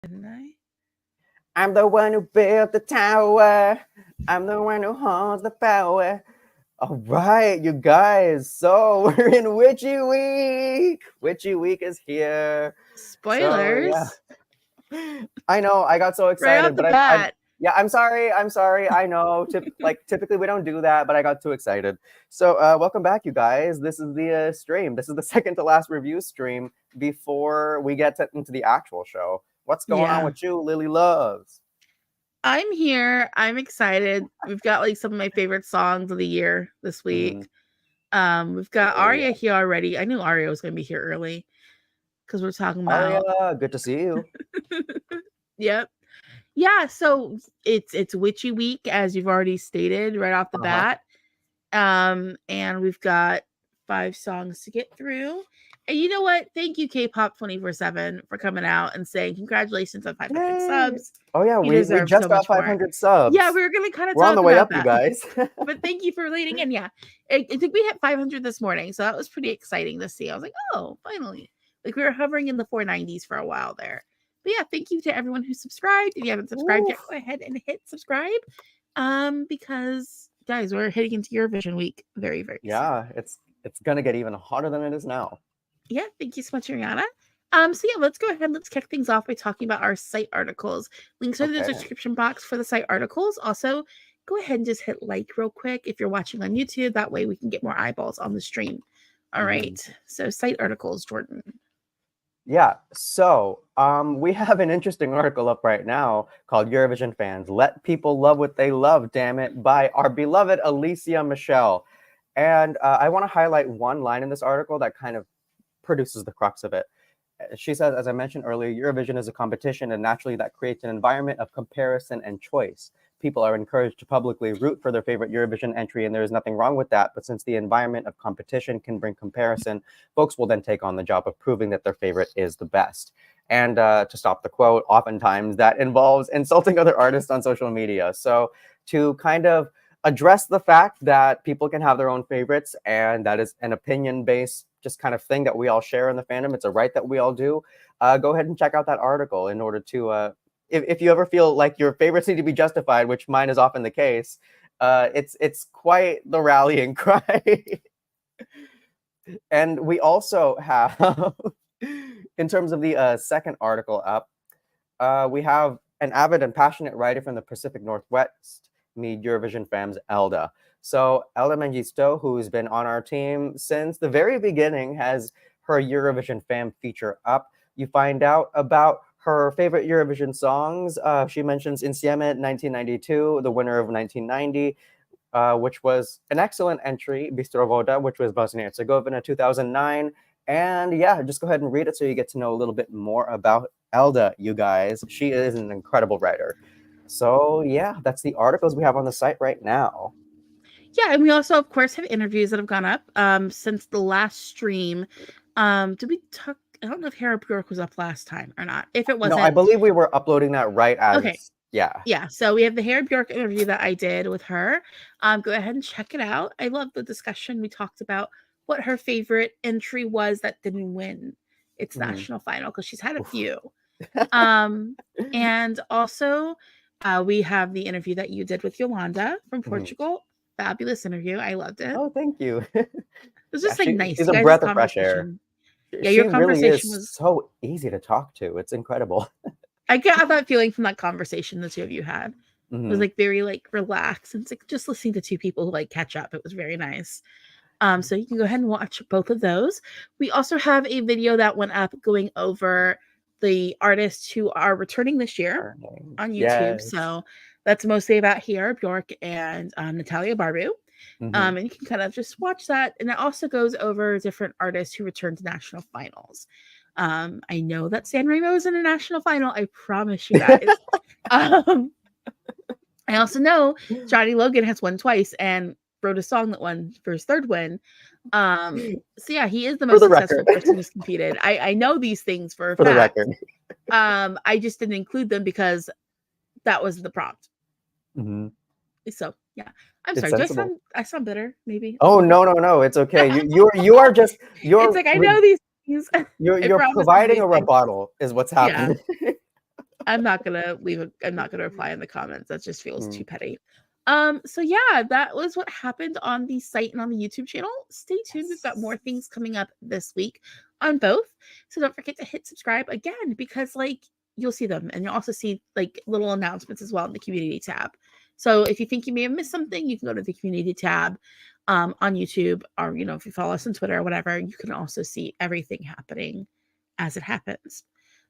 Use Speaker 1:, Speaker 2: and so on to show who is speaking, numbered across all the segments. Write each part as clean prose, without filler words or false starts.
Speaker 1: Didn't I?
Speaker 2: I'm the one who built the tower. I'm the one who holds the power. All right, you guys. So we're in Witchy Week. Witchy Week is here. So yeah,
Speaker 1: Spoilers.
Speaker 2: I know. I got so
Speaker 1: Right off
Speaker 2: excited,
Speaker 1: the
Speaker 2: but I'm
Speaker 1: bat.
Speaker 2: yeah. I'm sorry. I'm sorry. I know. Typically we don't do that, but I got too excited. So welcome back, you guys. This is the stream. This is the second to last review stream before we get into the actual show. What's going on
Speaker 1: Yeah.
Speaker 2: with you, Lily Loves?
Speaker 1: I'm here. I'm excited. We've got like some of my favorite songs of the year this
Speaker 2: Mm-hmm.
Speaker 1: week. We've got
Speaker 2: Oh
Speaker 1: Aria
Speaker 2: yeah,
Speaker 1: here already. I knew Aria was gonna be here early because we're talking
Speaker 2: Aria,
Speaker 1: about
Speaker 2: good to see you.
Speaker 1: Yep. Yeah, so it's witchy week, as you've already stated right off the
Speaker 2: Uh huh.
Speaker 1: bat. And we've got 5 songs to get through. And you know what? Thank you, K-pop 24/7, for coming out and saying congratulations on 500
Speaker 2: Yay!
Speaker 1: subs.
Speaker 2: Oh yeah,
Speaker 1: You
Speaker 2: we
Speaker 1: deserve so
Speaker 2: just got
Speaker 1: much more.
Speaker 2: 500
Speaker 1: Yeah,
Speaker 2: subs.
Speaker 1: we were gonna kind of
Speaker 2: We're on the
Speaker 1: talk
Speaker 2: way
Speaker 1: about
Speaker 2: up, you
Speaker 1: that.
Speaker 2: guys.
Speaker 1: But thank you for leading in. Yeah, I think we hit 500 this morning, so that was pretty exciting to see. I was like, oh, finally! Like we were hovering in the 490s for a while there. But yeah, thank you to everyone who subscribed. If you haven't subscribed yet,
Speaker 2: Oof.
Speaker 1: go ahead and hit subscribe. Because guys, we're heading into Eurovision week very, very soon.
Speaker 2: Yeah, it's gonna get even hotter than it is now.
Speaker 1: Yeah, thank you so much, Ariana. So yeah, let's go ahead. Let's kick things off by talking about our site articles. Links are in the
Speaker 2: Okay.
Speaker 1: description box for the site articles. Also, go ahead and just hit like real quick if you're watching on YouTube. That way we can get more eyeballs on the stream. All
Speaker 2: Mhm.
Speaker 1: right. So site articles, Jordan.
Speaker 2: Yeah, so we have an interesting article up right now called Eurovision Fans Let People Love What They Love, damn it, by our beloved Alicia Michelle. And I want to highlight one line in this article that kind of produces the crux of it. She says, as I mentioned earlier, Eurovision is a competition, and naturally that creates an environment of comparison and choice. People are encouraged to publicly root for their favorite Eurovision entry, and there is nothing wrong with that. But since the environment of competition can bring comparison, folks will then take on the job of proving that their favorite is the best. And to stop the quote, oftentimes that involves insulting other artists on social media. So to kind of address the fact that people can have their own favorites, and that is an opinion-based just kind of thing that we all share in the fandom. It's a right that we all do. Go ahead and check out that article in order to, if you ever feel like your favorites need to be justified, which mine is often the case, it's quite the rallying cry. And we also have, in terms of the second article up, we have an avid and passionate writer from the Pacific Northwest, meet Eurovision fans Elda. So Elda Mengistu, who's been on our team since the very beginning, has her Eurovision fan feature up. You find out about her favorite Eurovision songs. She mentions Insieme 1992, the winner of 1990, which was an excellent entry, Bistrovoda, which was Bosnia and Herzegovina 2009. And yeah, just go ahead and read it so you get to know a little bit more about Elda, you guys. She is an incredible writer. So yeah, that's the articles we have on the site right now.
Speaker 1: Yeah, and we also, of course, have interviews that have gone up since the last stream. Did we talk? I don't know if Hera Bjork was up last time or not. If it
Speaker 2: No, I
Speaker 1: wasn't,
Speaker 2: believe we were uploading that right
Speaker 1: okay.
Speaker 2: as, yeah.
Speaker 1: Yeah, so we have the Hera Bjork interview that I did with her. Go ahead and check it out. I love the discussion. We talked about what her favorite entry was that didn't win its
Speaker 2: Mhm.
Speaker 1: national final because she's had a
Speaker 2: Oof.
Speaker 1: few. And also, we have the interview that you did with Yolanda from
Speaker 2: Mhm.
Speaker 1: Portugal. Fabulous interview. I loved it.
Speaker 2: Oh, thank you.
Speaker 1: It was
Speaker 2: Yeah,
Speaker 1: just like nice.
Speaker 2: she's
Speaker 1: You
Speaker 2: a
Speaker 1: guys'
Speaker 2: breath of fresh air.
Speaker 1: conversation. Yeah, your
Speaker 2: She really
Speaker 1: conversation
Speaker 2: is
Speaker 1: was.
Speaker 2: so easy to talk to. It's incredible.
Speaker 1: I got that feeling from that conversation the two of you had. It was
Speaker 2: Mhm.
Speaker 1: like very like relaxed, and it's like just listening to two people who like catch up. It was very nice. So you can go ahead and watch both of those. We also have a video that went up going over the artists who are returning this year on YouTube.
Speaker 2: Yes.
Speaker 1: So that's mostly about here, Bjork and Natalia Barbu.
Speaker 2: Mhm.
Speaker 1: And you can kind of just watch that. And it also goes over different artists who return to national finals. I know that San Remo is in a national final. I promise you guys. um, I also know Johnny Logan has won twice and wrote a song that won for his third win. So yeah, he is the
Speaker 2: For
Speaker 1: most
Speaker 2: the record.
Speaker 1: successful person who's competed. I know these things for a
Speaker 2: For the
Speaker 1: fact.
Speaker 2: record.
Speaker 1: I just didn't include them because that was the prompt.
Speaker 2: Mhm.
Speaker 1: So yeah, I'm
Speaker 2: It's
Speaker 1: sorry. Do
Speaker 2: sensible.
Speaker 1: I sound bitter? Maybe a
Speaker 2: Oh
Speaker 1: little bit.
Speaker 2: no, it's okay. You are just
Speaker 1: It's like I know these things. I
Speaker 2: you're
Speaker 1: promise I'm
Speaker 2: providing
Speaker 1: these
Speaker 2: a
Speaker 1: things.
Speaker 2: rebuttal is what's
Speaker 1: Yeah.
Speaker 2: happening.
Speaker 1: I'm not gonna reply in the comments. That just feels too
Speaker 2: Mm,
Speaker 1: petty. So yeah, that was what happened on the site and on the YouTube channel. Stay tuned. We've got more things coming up this week on both. So don't forget to hit subscribe again, because like you'll see them, and you'll also see like little announcements as well in the community tab. So if you think you may have missed something, you can go to the community tab on YouTube, or if you follow us on Twitter or whatever, you can also see everything happening as it happens.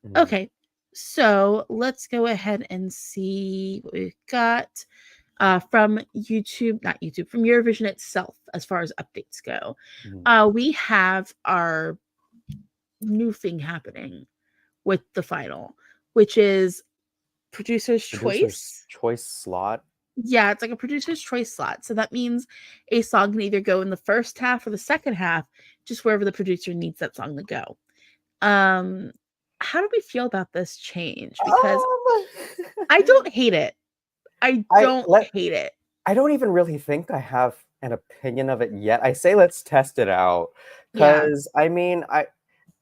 Speaker 2: mm,
Speaker 1: Okay, so let's go ahead and see what we've got from YouTube, not YouTube, from Eurovision itself as far as updates go.
Speaker 2: mm.
Speaker 1: We have our new thing happening with the final, which is producer's
Speaker 2: Producer's
Speaker 1: choice.
Speaker 2: choice slot.
Speaker 1: Yeah, it's like a producer's choice slot. So that means a song can either go in the first half or the second half, just wherever the producer needs that song to go. Um, how do we feel about this change? Because
Speaker 2: Um,
Speaker 1: I don't hate it. I
Speaker 2: I
Speaker 1: don't
Speaker 2: let
Speaker 1: hate it.
Speaker 2: I don't even really think I have an opinion of it yet. I say let's test it out
Speaker 1: Yeah.
Speaker 2: because I mean, I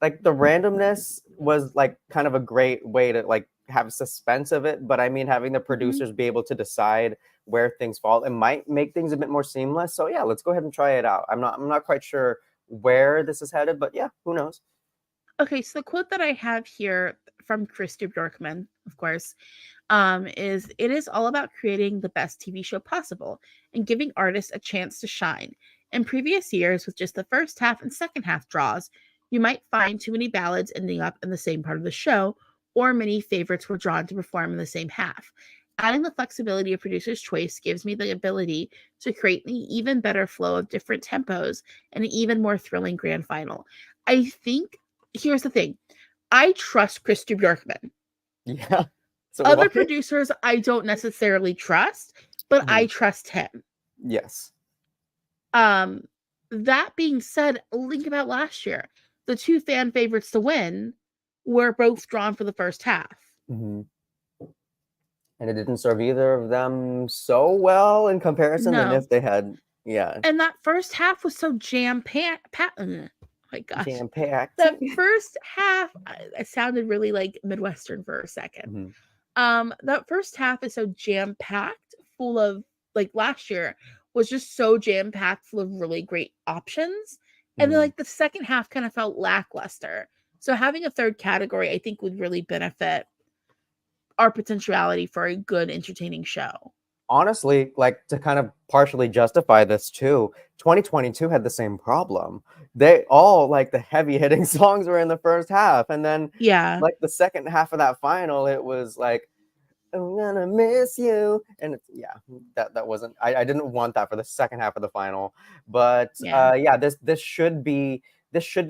Speaker 2: like the randomness was like kind of a great way to like have suspense of it, but I mean, having the
Speaker 1: Mhm.
Speaker 2: producers be able to decide where things fall, it might make things a bit more seamless. So yeah, let's go ahead and try it out. I'm not quite sure where this is headed, but yeah, who knows?
Speaker 1: Okay, so the quote that I have here from Christy Bjorkman, of course, is it is all about creating the best TV show possible and giving artists a chance to shine. In previous years, with just the first half and second half draws, you might find too many ballads ending up in the same part of the show, or many favorites were drawn to perform in the same half. Adding the flexibility of producer's choice gives me the ability to create an even better flow of different tempos and an even more thrilling grand final. I think here's the thing. I trust Christy Bjorkman.
Speaker 2: Yeah. So
Speaker 1: Other
Speaker 2: why?
Speaker 1: producers I don't necessarily trust, but I
Speaker 2: Mhm.
Speaker 1: trust him.
Speaker 2: Yes.
Speaker 1: Um, that being said, think about last year. The two fan favorites to win were both drawn for the first half.
Speaker 2: Mhm. And it didn't serve either of them so well in comparison than
Speaker 1: No.
Speaker 2: if they had, yeah,
Speaker 1: And that first half was so jam-packed. Oh my gosh.
Speaker 2: jam packed.
Speaker 1: That first half, I sounded really like Midwestern for a second.
Speaker 2: Mhm.
Speaker 1: That first half is so jam-packed, full of like last year was just so jam-packed, full of really great options. And then
Speaker 2: Mhm.
Speaker 1: like the second half kind of felt lackluster. So having a third category, I think, would really benefit our potentiality for a good, entertaining show.
Speaker 2: Honestly, like to kind of partially justify this too, 2022 had the same problem. They all like the heavy hitting songs were in the first half, and then
Speaker 1: Yeah.
Speaker 2: like the second half of that final, it was like I'm gonna miss you, and it's yeah, that wasn't. I didn't want that for the second half of the final, but
Speaker 1: Yeah.
Speaker 2: yeah, this should be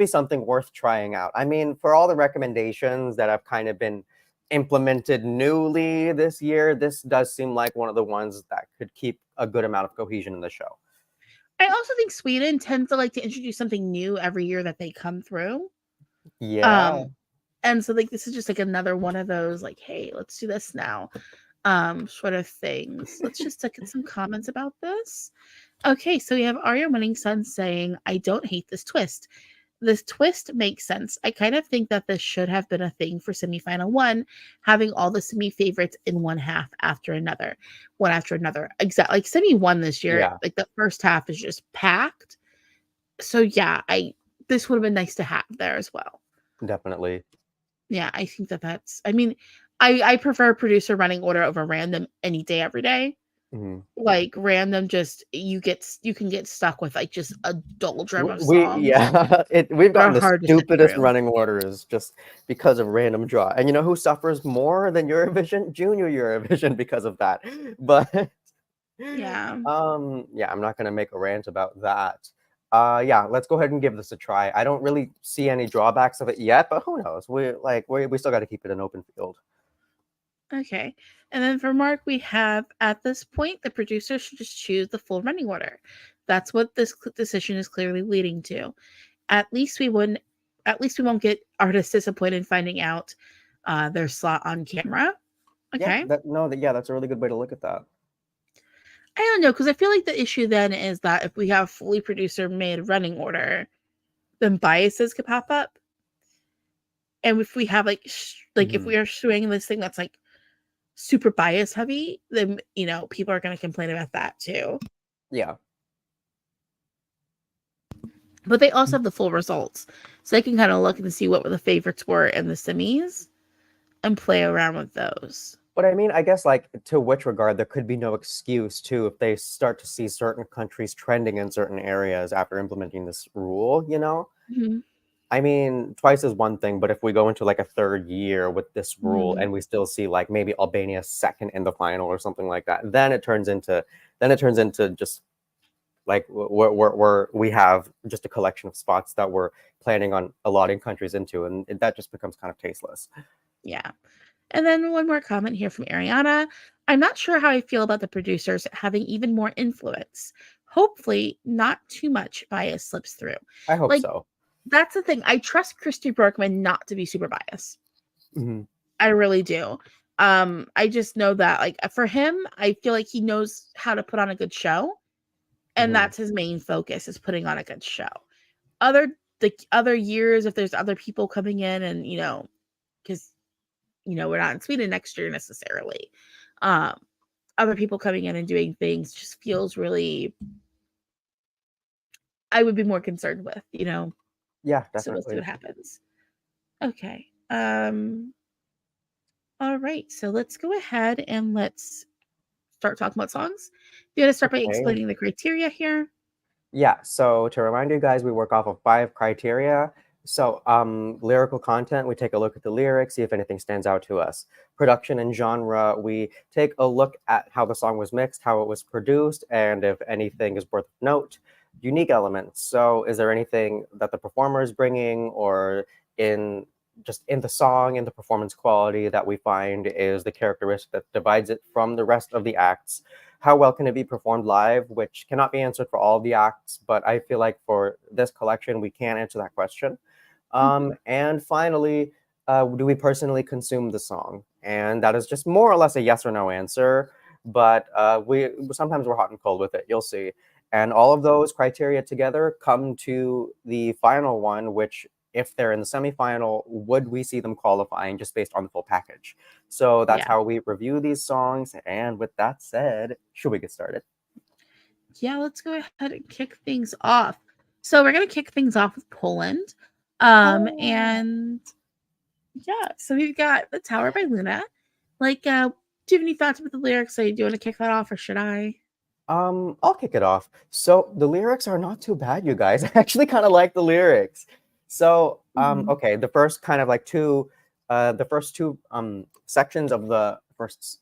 Speaker 2: something worth trying out. I mean, for all the recommendations that have kind of been implemented newly this year, this does seem like one of the ones that could keep a good amount of cohesion in the show.
Speaker 1: I also think Sweden tends to like to introduce something new every year that they come through.
Speaker 2: Yeah.
Speaker 1: Um, and so like this is just like another one of those like, hey, let's do this now. Sort of things. Let's just look at some comments about this. Okay, so we have Arya Winning Sun saying, I don't hate this twist. This twist makes sense. I kind of think that this should have been a thing for semifinal one, having all the semi favorites in one half after another, one after another. Exactly, like semi one this year.
Speaker 2: Yeah,
Speaker 1: Like the first half is just packed. So yeah, I this would have been nice to have there as well.
Speaker 2: definitely.
Speaker 1: Yeah, I think that that's. I mean, I prefer producer running order over random any day, every day.
Speaker 2: Mhm.
Speaker 1: Like random, just you can get stuck with like just a doldrum of
Speaker 2: We
Speaker 1: songs
Speaker 2: yeah, we've
Speaker 1: that are
Speaker 2: gotten the
Speaker 1: hard to sit
Speaker 2: stupidest
Speaker 1: through.
Speaker 2: running orders just because of random draw. And you know who suffers more than Eurovision? Junior Eurovision because of that. But
Speaker 1: Yeah.
Speaker 2: yeah, I'm not gonna make a rant about that. Yeah, let's go ahead and give this a try. I don't really see any drawbacks of it yet, but who knows? We still got to keep it an open field.
Speaker 1: Okay. And then for Mark, we have at this point the producer should just choose the full running order. That's what this decision is clearly leading to. At least we wouldn't. At least we won't get artists disappointed finding out their slot on camera.
Speaker 2: Yeah,
Speaker 1: Okay.
Speaker 2: that's a really good way to look at that.
Speaker 1: I don't know, because I feel like the issue then is that if we have fully producer made running order, then biases could pop up. And if we have like if we are showing this thing that's like super bias heavy, then people are going to complain about that too.
Speaker 2: Yeah.
Speaker 1: But they also have the full results, so they can kind of look and see what the favorites were in the semis and play around with those.
Speaker 2: But I mean, I guess like to which regard there could be no excuse too if they start to see certain countries trending in certain areas after implementing this rule,
Speaker 1: Mm-hmm.
Speaker 2: I mean, twice is one thing, but if we go into like a third year with this rule
Speaker 1: Mm-hmm.
Speaker 2: and we still see like maybe Albania second in the final or something like that, then it turns into just like we have just a collection of spots that we're planning on allotting countries into, and that just becomes kind of tasteless.
Speaker 1: Yeah. And then one more comment here from Ariana. I'm not sure how I feel about the producers having even more influence. Hopefully, not too much bias slips through.
Speaker 2: I hope
Speaker 1: Like,
Speaker 2: so.
Speaker 1: that's the thing. I trust Christy Berkman not to be super biased.
Speaker 2: Mm-hmm.
Speaker 1: I really do. I just know that, like, for him, I feel like he knows how to put on a good show, and
Speaker 2: Mm-hmm.
Speaker 1: that's his main focus, is putting on a good show. The other years, if there's other people coming in, and because we're not in Sweden next year necessarily. Other people coming in and doing things just feels really, I would be more concerned with,
Speaker 2: Yeah,
Speaker 1: So we'll see
Speaker 2: definitely.
Speaker 1: what happens. Okay. All right. So let's go ahead and let's start talking about songs. You want to start by
Speaker 2: Okay.
Speaker 1: explaining the criteria here?
Speaker 2: Yeah, so to remind you guys, we work off of 5 criteria. So, lyrical content, we take a look at the lyrics, see if anything stands out to us. Production and genre, we take a look at how the song was mixed, how it was produced, and if anything is worth note. Unique elements, so is there anything that the performer is bringing, or in just in the song, in the performance quality that we find is the characteristic that divides it from the rest of the acts? How well can it be performed live, which cannot be answered for all the acts, but I feel like for this collection, we can answer that question.
Speaker 1: Mm-hmm.
Speaker 2: And finally, do we personally consume the song? And that is just more or less a yes or no answer, but we sometimes we're hot and cold with it. You'll see. And all of those criteria together come to the final one, which if they're in the semifinal, would we see them qualifying just based on the full package? So that's
Speaker 1: Yeah.
Speaker 2: how we review these songs. And with that said, should we get started?
Speaker 1: Yeah, let's go ahead and kick things off. So we're going to kick things off with Poland.
Speaker 2: Oh.
Speaker 1: And yeah, so we've got The Tower by Luna. Like, do you have any thoughts about the lyrics? So do you want to kick that off, or should I?
Speaker 2: I'll kick it off. So the lyrics are not too bad, you guys. I actually kind of like the lyrics. So,
Speaker 1: Mhm.
Speaker 2: okay, the first kind of like the first two sections of the first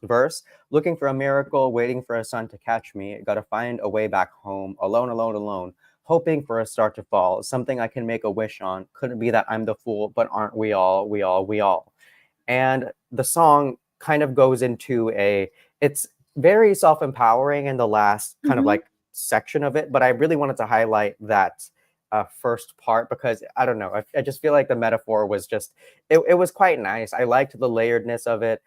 Speaker 2: verse. Looking for a miracle, waiting for a sun to catch me. Gotta find a way back home. Alone, alone, alone. Hoping for a star to fall. Something I can make a wish on. Couldn't be that I'm the fool, but aren't we all? We all, we all. And the song kind of goes into it's very self-empowering in the last kind of
Speaker 1: Mhm.
Speaker 2: like section of it, but I really wanted to highlight that first part because I don't know, I just feel like the metaphor was just it was quite nice. I liked the layeredness of it,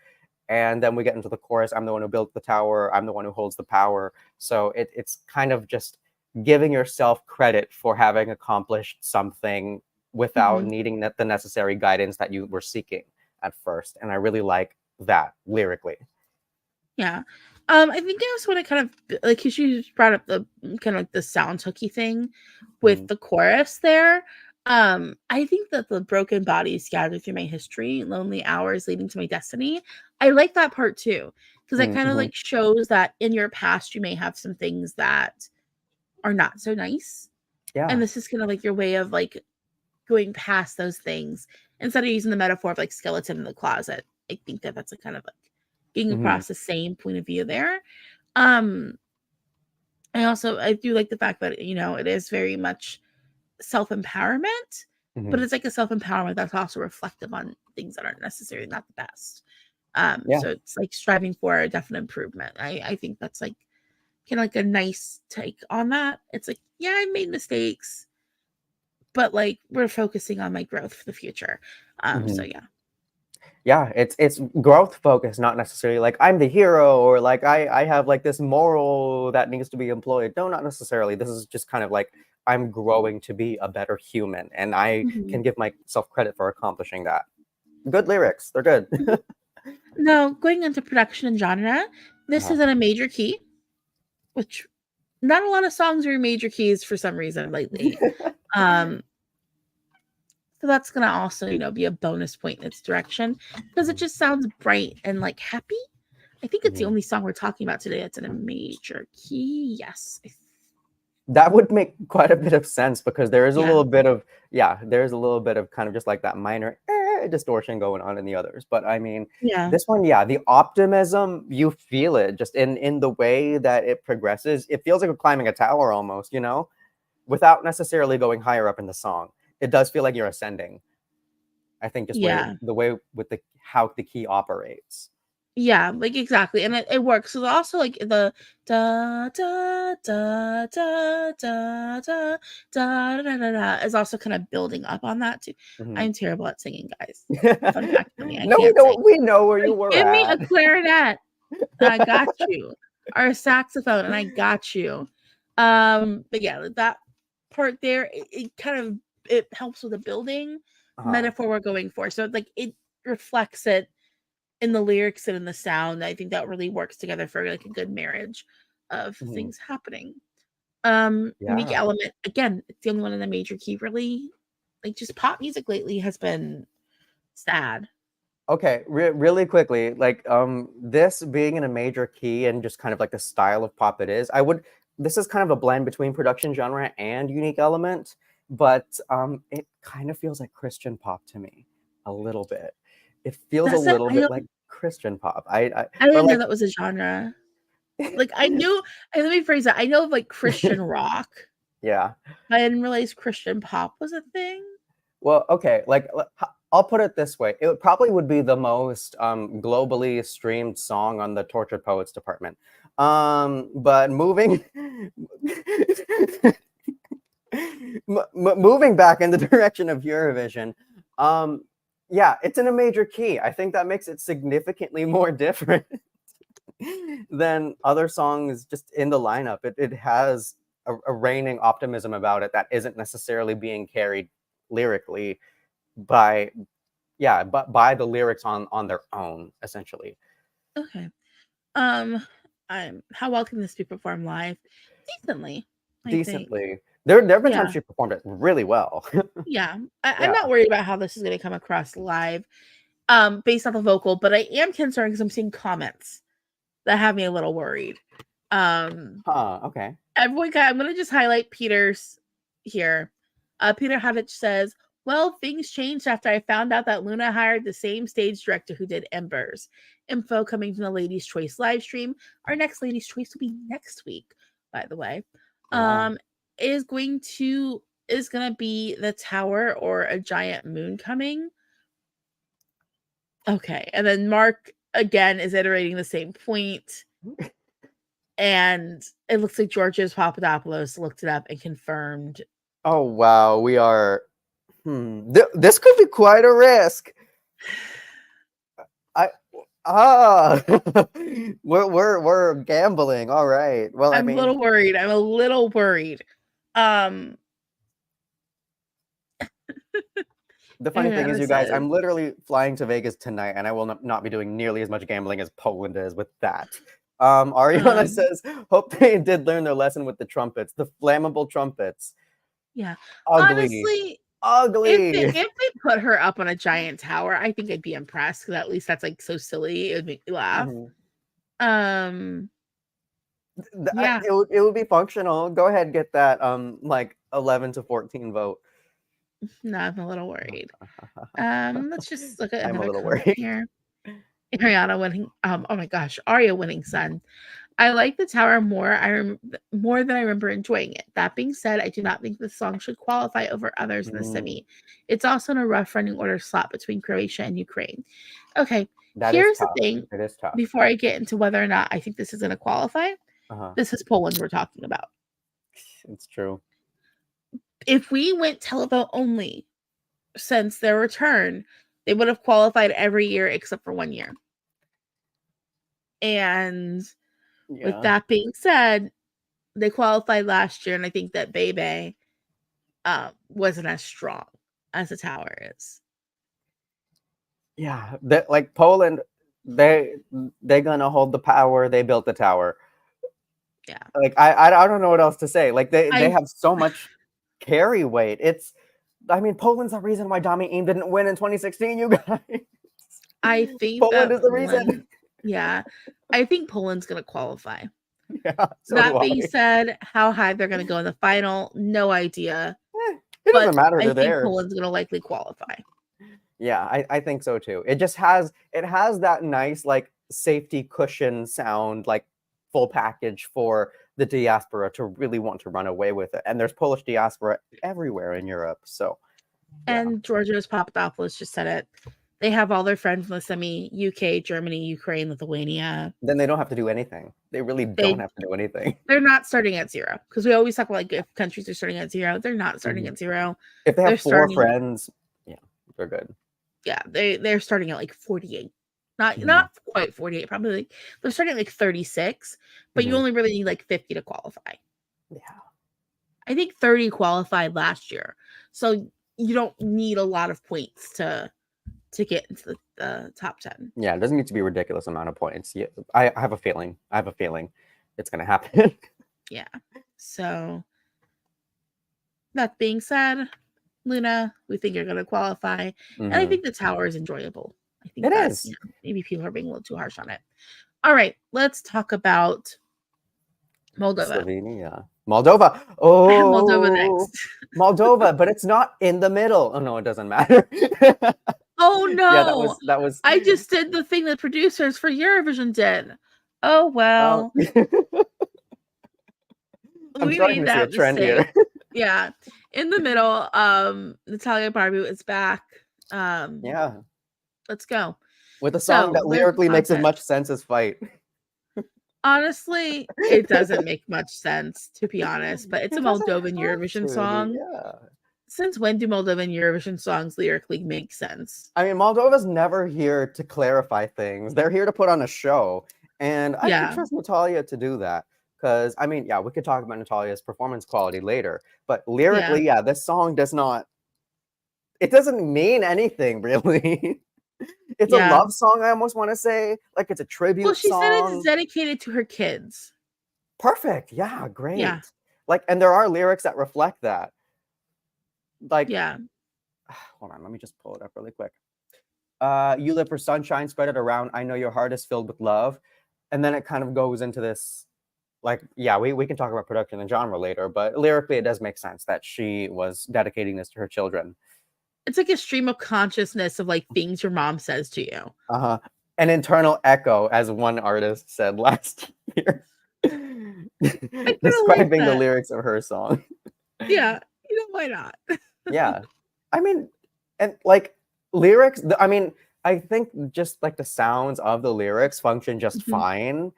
Speaker 2: and then we get into the chorus. I'm the one who built the tower, I'm the one who holds the power. So it's kind of just giving yourself credit for having accomplished something without
Speaker 1: Mhm.
Speaker 2: needing the necessary guidance that you were seeking at first, and I really like that lyrically.
Speaker 1: Yeah. I think I also want to kind of like, because you just brought up the kind of like the sound hooky thing with
Speaker 2: Mm,
Speaker 1: the chorus there. I think that the broken bodies scattered through my history, lonely hours leading to my destiny. I like that part too, because it kind of
Speaker 2: mhm.
Speaker 1: like shows that in your past you may have some things that are not so nice. And
Speaker 2: Yeah.
Speaker 1: this is kind of like your way of like going past those things instead of using the metaphor of like skeleton in the closet. I think that that's a kind of like getting
Speaker 2: Mhm,
Speaker 1: across the same point of view there. I do like the fact that it is very much self-empowerment, but
Speaker 2: mhm.
Speaker 1: it's like a self-empowerment that's also reflective on things that aren't necessarily not the best.
Speaker 2: Yeah.
Speaker 1: So it's like striving for a definite improvement. I think that's like kind of like a nice take on that. It's like, yeah, I made mistakes, but like we're focusing on my growth for the future. So
Speaker 2: Mhm.
Speaker 1: yeah.
Speaker 2: Yeah, it's growth focused, not necessarily like I'm the hero or like I have like this moral that needs to be employed. No, not necessarily. This is just kind of like I'm growing to be a better human, and I
Speaker 1: Mhm.
Speaker 2: can give myself credit for accomplishing that. Good lyrics, they're good.
Speaker 1: Mhm. Now, going into production and genre, this
Speaker 2: Uh-huh.
Speaker 1: is in a major key, which not a lot of songs are in major keys for some reason lately. Um, so that's gonna also, be a bonus point in its direction because it
Speaker 2: Mhm,
Speaker 1: just sounds bright and like happy. I think it's the
Speaker 2: mhm.
Speaker 1: only song we're talking about today that's in a major key. Yes.
Speaker 2: That would make quite a bit of sense because there is a
Speaker 1: Yeah.
Speaker 2: little bit of there's a little bit of kind of just like that minor distortion going on in the others. But I mean,
Speaker 1: Yeah.
Speaker 2: this one, yeah, the optimism, you feel it just in the way that it progresses. It feels like we're climbing a tower almost, without necessarily going higher up in the song. It does feel like you're ascending. I think just
Speaker 1: Yeah.
Speaker 2: the way with the how the key operates.
Speaker 1: Yeah, like exactly. And it works. So also like the da da da da da da da da da da da is also kind of building up on that too.
Speaker 2: Mhm.
Speaker 1: I'm terrible at singing, guys. Fun fact for me, I
Speaker 2: No,
Speaker 1: can't sing.
Speaker 2: we know where you
Speaker 1: Like,
Speaker 2: were
Speaker 1: give me a
Speaker 2: at.
Speaker 1: clarinet and I got you. Or a saxophone and I got you. But yeah, that part there, it kind of it helps with the building
Speaker 2: Uh-huh.
Speaker 1: metaphor we're going for. So like it reflects it in the lyrics and in the sound. I think that really works together for like a good marriage of
Speaker 2: Mhm.
Speaker 1: things happening. Unique
Speaker 2: Yeah.
Speaker 1: element, again, it's the only one in the major key, really. Like just pop music lately has been sad.
Speaker 2: Okay, really quickly, like this being in a major key and just kind of like the style of pop it is, this is kind of a blend between production genre and unique element, but it kind of feels like Christian pop to me a little bit. It feels a
Speaker 1: That's it.
Speaker 2: little bit like Christian pop.
Speaker 1: I
Speaker 2: Or
Speaker 1: didn't know
Speaker 2: like
Speaker 1: that was a genre. Like I knew, and let me phrase that. I know of like Christian rock,
Speaker 2: yeah.
Speaker 1: but I didn't realize Christian pop was a thing.
Speaker 2: Well, okay, like I'll put it this way. It probably would be the most globally streamed song on the Tortured Poets department. But moving moving back in the direction of Eurovision, um, yeah, it's in a major key. I think that makes it significantly more different than other songs just in the lineup. It has a reigning optimism about it that isn't necessarily being carried lyrically by but by the lyrics on their own, essentially.
Speaker 1: Okay. Um, how well can this be performed live? Decently, I think.
Speaker 2: Decently. There have been times
Speaker 1: Yeah.
Speaker 2: she performed it really well.
Speaker 1: Yeah. I'm
Speaker 2: Yeah.
Speaker 1: not worried about how this is gonna come across live, based off the vocal, but I am concerned because I'm seeing comments that have me a little worried. Um,
Speaker 2: Huh, okay.
Speaker 1: I'm gonna just highlight Peter's here. Peter Hadich says, "Well, things changed after I found out that Luna hired the same stage director who did Embers. Info coming from the Ladies' Choice live stream. Our next Ladies' Choice will be next week, by the way.
Speaker 2: Yeah.
Speaker 1: Um, is gonna be the tower or a giant moon coming. Okay, and then Mark again is iterating the same point, and it looks like Georgios Papadopoulos looked it up and confirmed.
Speaker 2: Oh wow, we are this could be quite a risk. I ah we're gambling. All right. Well, I
Speaker 1: I'm a
Speaker 2: mean,
Speaker 1: little worried. I'm a little worried. Um,
Speaker 2: the funny thing is,
Speaker 1: Ariana
Speaker 2: you guys,
Speaker 1: says,
Speaker 2: I'm literally flying to Vegas tonight, and I will not be doing nearly as much gambling as Poland is with that. Ariana
Speaker 1: um,
Speaker 2: says, "Hope they did learn their lesson with the trumpets, the flammable trumpets.
Speaker 1: yeah.
Speaker 2: Ugly,
Speaker 1: Honestly,
Speaker 2: ugly."
Speaker 1: if they put her up on a giant tower, I think I'd be impressed because at least that's like so silly. It would make me laugh.
Speaker 2: Mhm.
Speaker 1: Um, yeah.
Speaker 2: It would be functional. Go ahead, get that like 11 to 14 vote.
Speaker 1: No, I'm a little worried. Let's just look at
Speaker 2: I'm a
Speaker 1: another
Speaker 2: little
Speaker 1: comment
Speaker 2: worried.
Speaker 1: here. Ariana winning. Oh my gosh, Arya winning Sun. I like the tower more than I remember enjoying it. That being said, I do not think the song should qualify over others in the
Speaker 2: Mm,
Speaker 1: semi. It's also in a rough running order slot between Croatia and Ukraine. Okay,
Speaker 2: that is
Speaker 1: here's the
Speaker 2: tough.
Speaker 1: thing.
Speaker 2: It is tough.
Speaker 1: Before I get into whether or not I think this is going to qualify,
Speaker 2: Uh-huh.
Speaker 1: this is Poland we're talking about.
Speaker 2: It's true.
Speaker 1: If we went televote only since their return, They would have qualified every year except for 1 year. And with that being said, they qualified last year, and I think that Bambie wasn't as strong as the tower is.
Speaker 2: Yeah, like Poland, they're gonna hold the power. They built the tower.
Speaker 1: Yeah,
Speaker 2: like I don't know what else to say. Like they have so much carry weight. I mean, Poland's the reason why Dami Im didn't win in 2016. You guys,
Speaker 1: I think
Speaker 2: Poland is the reason.
Speaker 1: Yeah, I think Poland's gonna qualify.
Speaker 2: Yeah. So
Speaker 1: that being said, how high they're gonna go in the final, no idea.
Speaker 2: It doesn't matter.
Speaker 1: I think
Speaker 2: there.
Speaker 1: Poland's gonna likely qualify.
Speaker 2: Yeah, I think so too. It just has that nice like safety cushion sound, like full package for the diaspora to really want to run away with it. And there's Polish diaspora everywhere in Europe. So
Speaker 1: and Georgios Papadopoulos just said it. They have all their friends in the semi, UK, Germany, Ukraine, Lithuania.
Speaker 2: Then they don't have to do anything. They really don't have to do anything.
Speaker 1: They're not starting at zero. Because we always talk about like if countries are starting at zero, they're not starting at zero.
Speaker 2: If they have four friends, yeah, they're good.
Speaker 1: Yeah, they're starting at like 48. Not quite 48, probably like they're starting at like 36, but you only really need like 50 to qualify.
Speaker 2: Yeah.
Speaker 1: I think 30 qualified last year. So you don't need a lot of points to get into the top 10.
Speaker 2: Yeah, it doesn't need to be a ridiculous amount of points. Yeah, I have a feeling. It's gonna happen.
Speaker 1: Yeah. So that being said, Luna, we think you're gonna qualify. And I think the tower is enjoyable. I think
Speaker 2: it is.
Speaker 1: You know, maybe people are being a little too harsh on it. All right, let's talk about Moldova.
Speaker 2: Slovenia. Moldova. Oh,
Speaker 1: I have Moldova next.
Speaker 2: Moldova, but it's not in the middle. Oh no, it doesn't matter.
Speaker 1: Oh no!
Speaker 2: Yeah, that was.
Speaker 1: I just did the thing that producers for Eurovision did. Oh well.
Speaker 2: I'm starting to see a trend here.
Speaker 1: Yeah, in the middle, Natalia Barbu is back.
Speaker 2: Yeah,
Speaker 1: let's go
Speaker 2: with a song that lyrically makes as much sense as Fight.
Speaker 1: Honestly, it doesn't make much sense, to be honest, but it's a Moldovan Eurovision song.
Speaker 2: Yeah.
Speaker 1: Since when do Moldovan Eurovision songs lyrically make sense?
Speaker 2: I mean, Moldova's never here to clarify things. They're here to put on a show. And I can trust Natalia to do that. Because, I mean, yeah, we could talk about Natalia's performance quality later. But lyrically, this song does not... It doesn't mean anything, really. It's a love song, I almost want to say. Like, it's a tribute song.
Speaker 1: Well, she said it's dedicated to her kids.
Speaker 2: Perfect. Yeah, great. Yeah. Like, and there are lyrics that reflect that. Like, hold on, let me just pull it up really quick. You live for sunshine, spread it around. I know your heart is filled with love. And then it kind of goes into this, like, yeah, we can talk about production and genre later, but lyrically it does make sense that she was dedicating this to her children.
Speaker 1: It's like a stream of consciousness of like things your mom says to you.
Speaker 2: An internal echo, as one artist said last year, describing the lyrics of her song.
Speaker 1: Yeah, you know, why not?
Speaker 2: Yeah, I mean, and like lyrics, I mean, I think just like the sounds of the lyrics function just fine.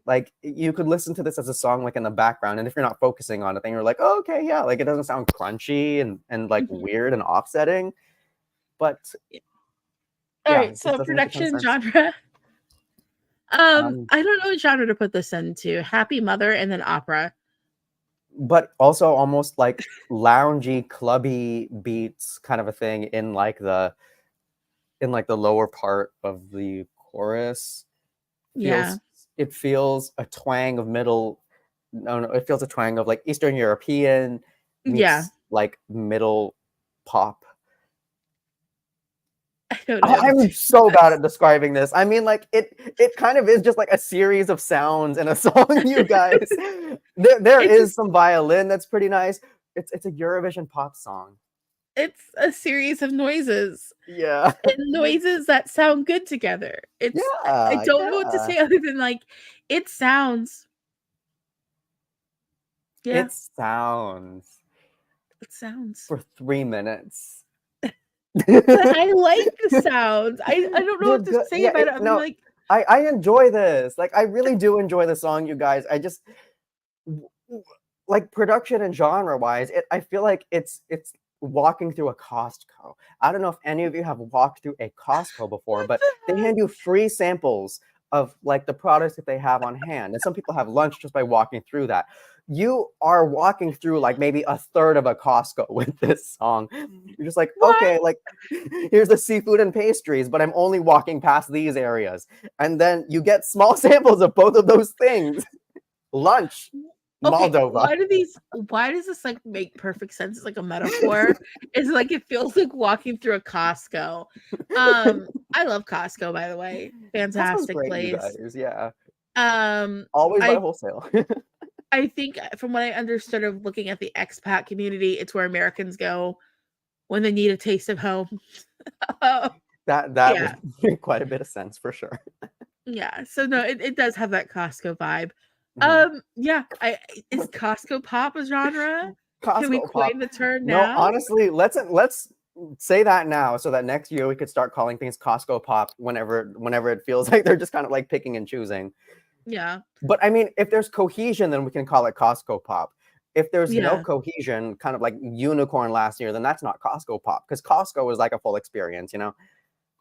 Speaker 2: Like you could listen to this as a song like in the background, and if you're not focusing on it, then you're like, oh, okay, yeah, like it doesn't sound crunchy and like weird and offsetting. But
Speaker 1: all right, so production genre. I don't know what genre to put this into. Happy Mother and then opera.
Speaker 2: But also almost like loungy, clubby beats kind of a thing in like the lower part of the chorus. It feels a twang of it feels a twang of like Eastern European meets like middle pop.
Speaker 1: I don't know.
Speaker 2: I'm so bad at describing this. I mean, like it kind of is just like a series of sounds in a song, you guys. there is some violin that's pretty nice. It's a Eurovision pop song.
Speaker 1: It's a series of noises.
Speaker 2: Yeah.
Speaker 1: And noises that sound good together. I don't know what to say other than like it sounds. Yeah.
Speaker 2: It sounds. For 3 minutes.
Speaker 1: I like the sounds. I don't know what to say about it. I'm like,
Speaker 2: I enjoy this. Like I really do enjoy the song, you guys. I just like production and genre wise, I feel like it's walking through a Costco. I don't know if any of you have walked through a Costco before,
Speaker 1: What
Speaker 2: but
Speaker 1: the
Speaker 2: they
Speaker 1: heck?
Speaker 2: hand you free samples of like the products that they have on hand. And some people have lunch just by walking through that. You are walking through like maybe a third of a Costco with this song. You're just like,
Speaker 1: What?
Speaker 2: okay, like here's the seafood and pastries, but I'm only walking past these areas. And then you get small samples of both of those things. Lunch,
Speaker 1: Okay,
Speaker 2: Moldova.
Speaker 1: why does this like make perfect sense? It's like a metaphor. It's like it feels like walking through a Costco. I love Costco, by the way.
Speaker 2: Costco's
Speaker 1: Fantastic
Speaker 2: great, you
Speaker 1: place.
Speaker 2: guys. Yeah.
Speaker 1: Um,
Speaker 2: Always buy
Speaker 1: I
Speaker 2: wholesale.
Speaker 1: I think from what I understood of looking at the expat community, it's where Americans go when they need a taste of home.
Speaker 2: That would
Speaker 1: Yeah.
Speaker 2: make quite a bit of sense for sure.
Speaker 1: Yeah. So no, it does have that Costco vibe.
Speaker 2: Mhm.
Speaker 1: Yeah, is Costco pop a genre? Can we
Speaker 2: Costco pop.
Speaker 1: coin the term
Speaker 2: No,
Speaker 1: now?
Speaker 2: honestly, let's say that now so that next year we could start calling things Costco pop whenever it feels like they're just kind of like picking and choosing.
Speaker 1: Yeah.
Speaker 2: But I mean, if there's cohesion, then we can call it Costco pop. If there's no
Speaker 1: Yeah.
Speaker 2: cohesion, kind of like Unicorn last year, then that's not Costco pop because Costco was like a full experience, you know.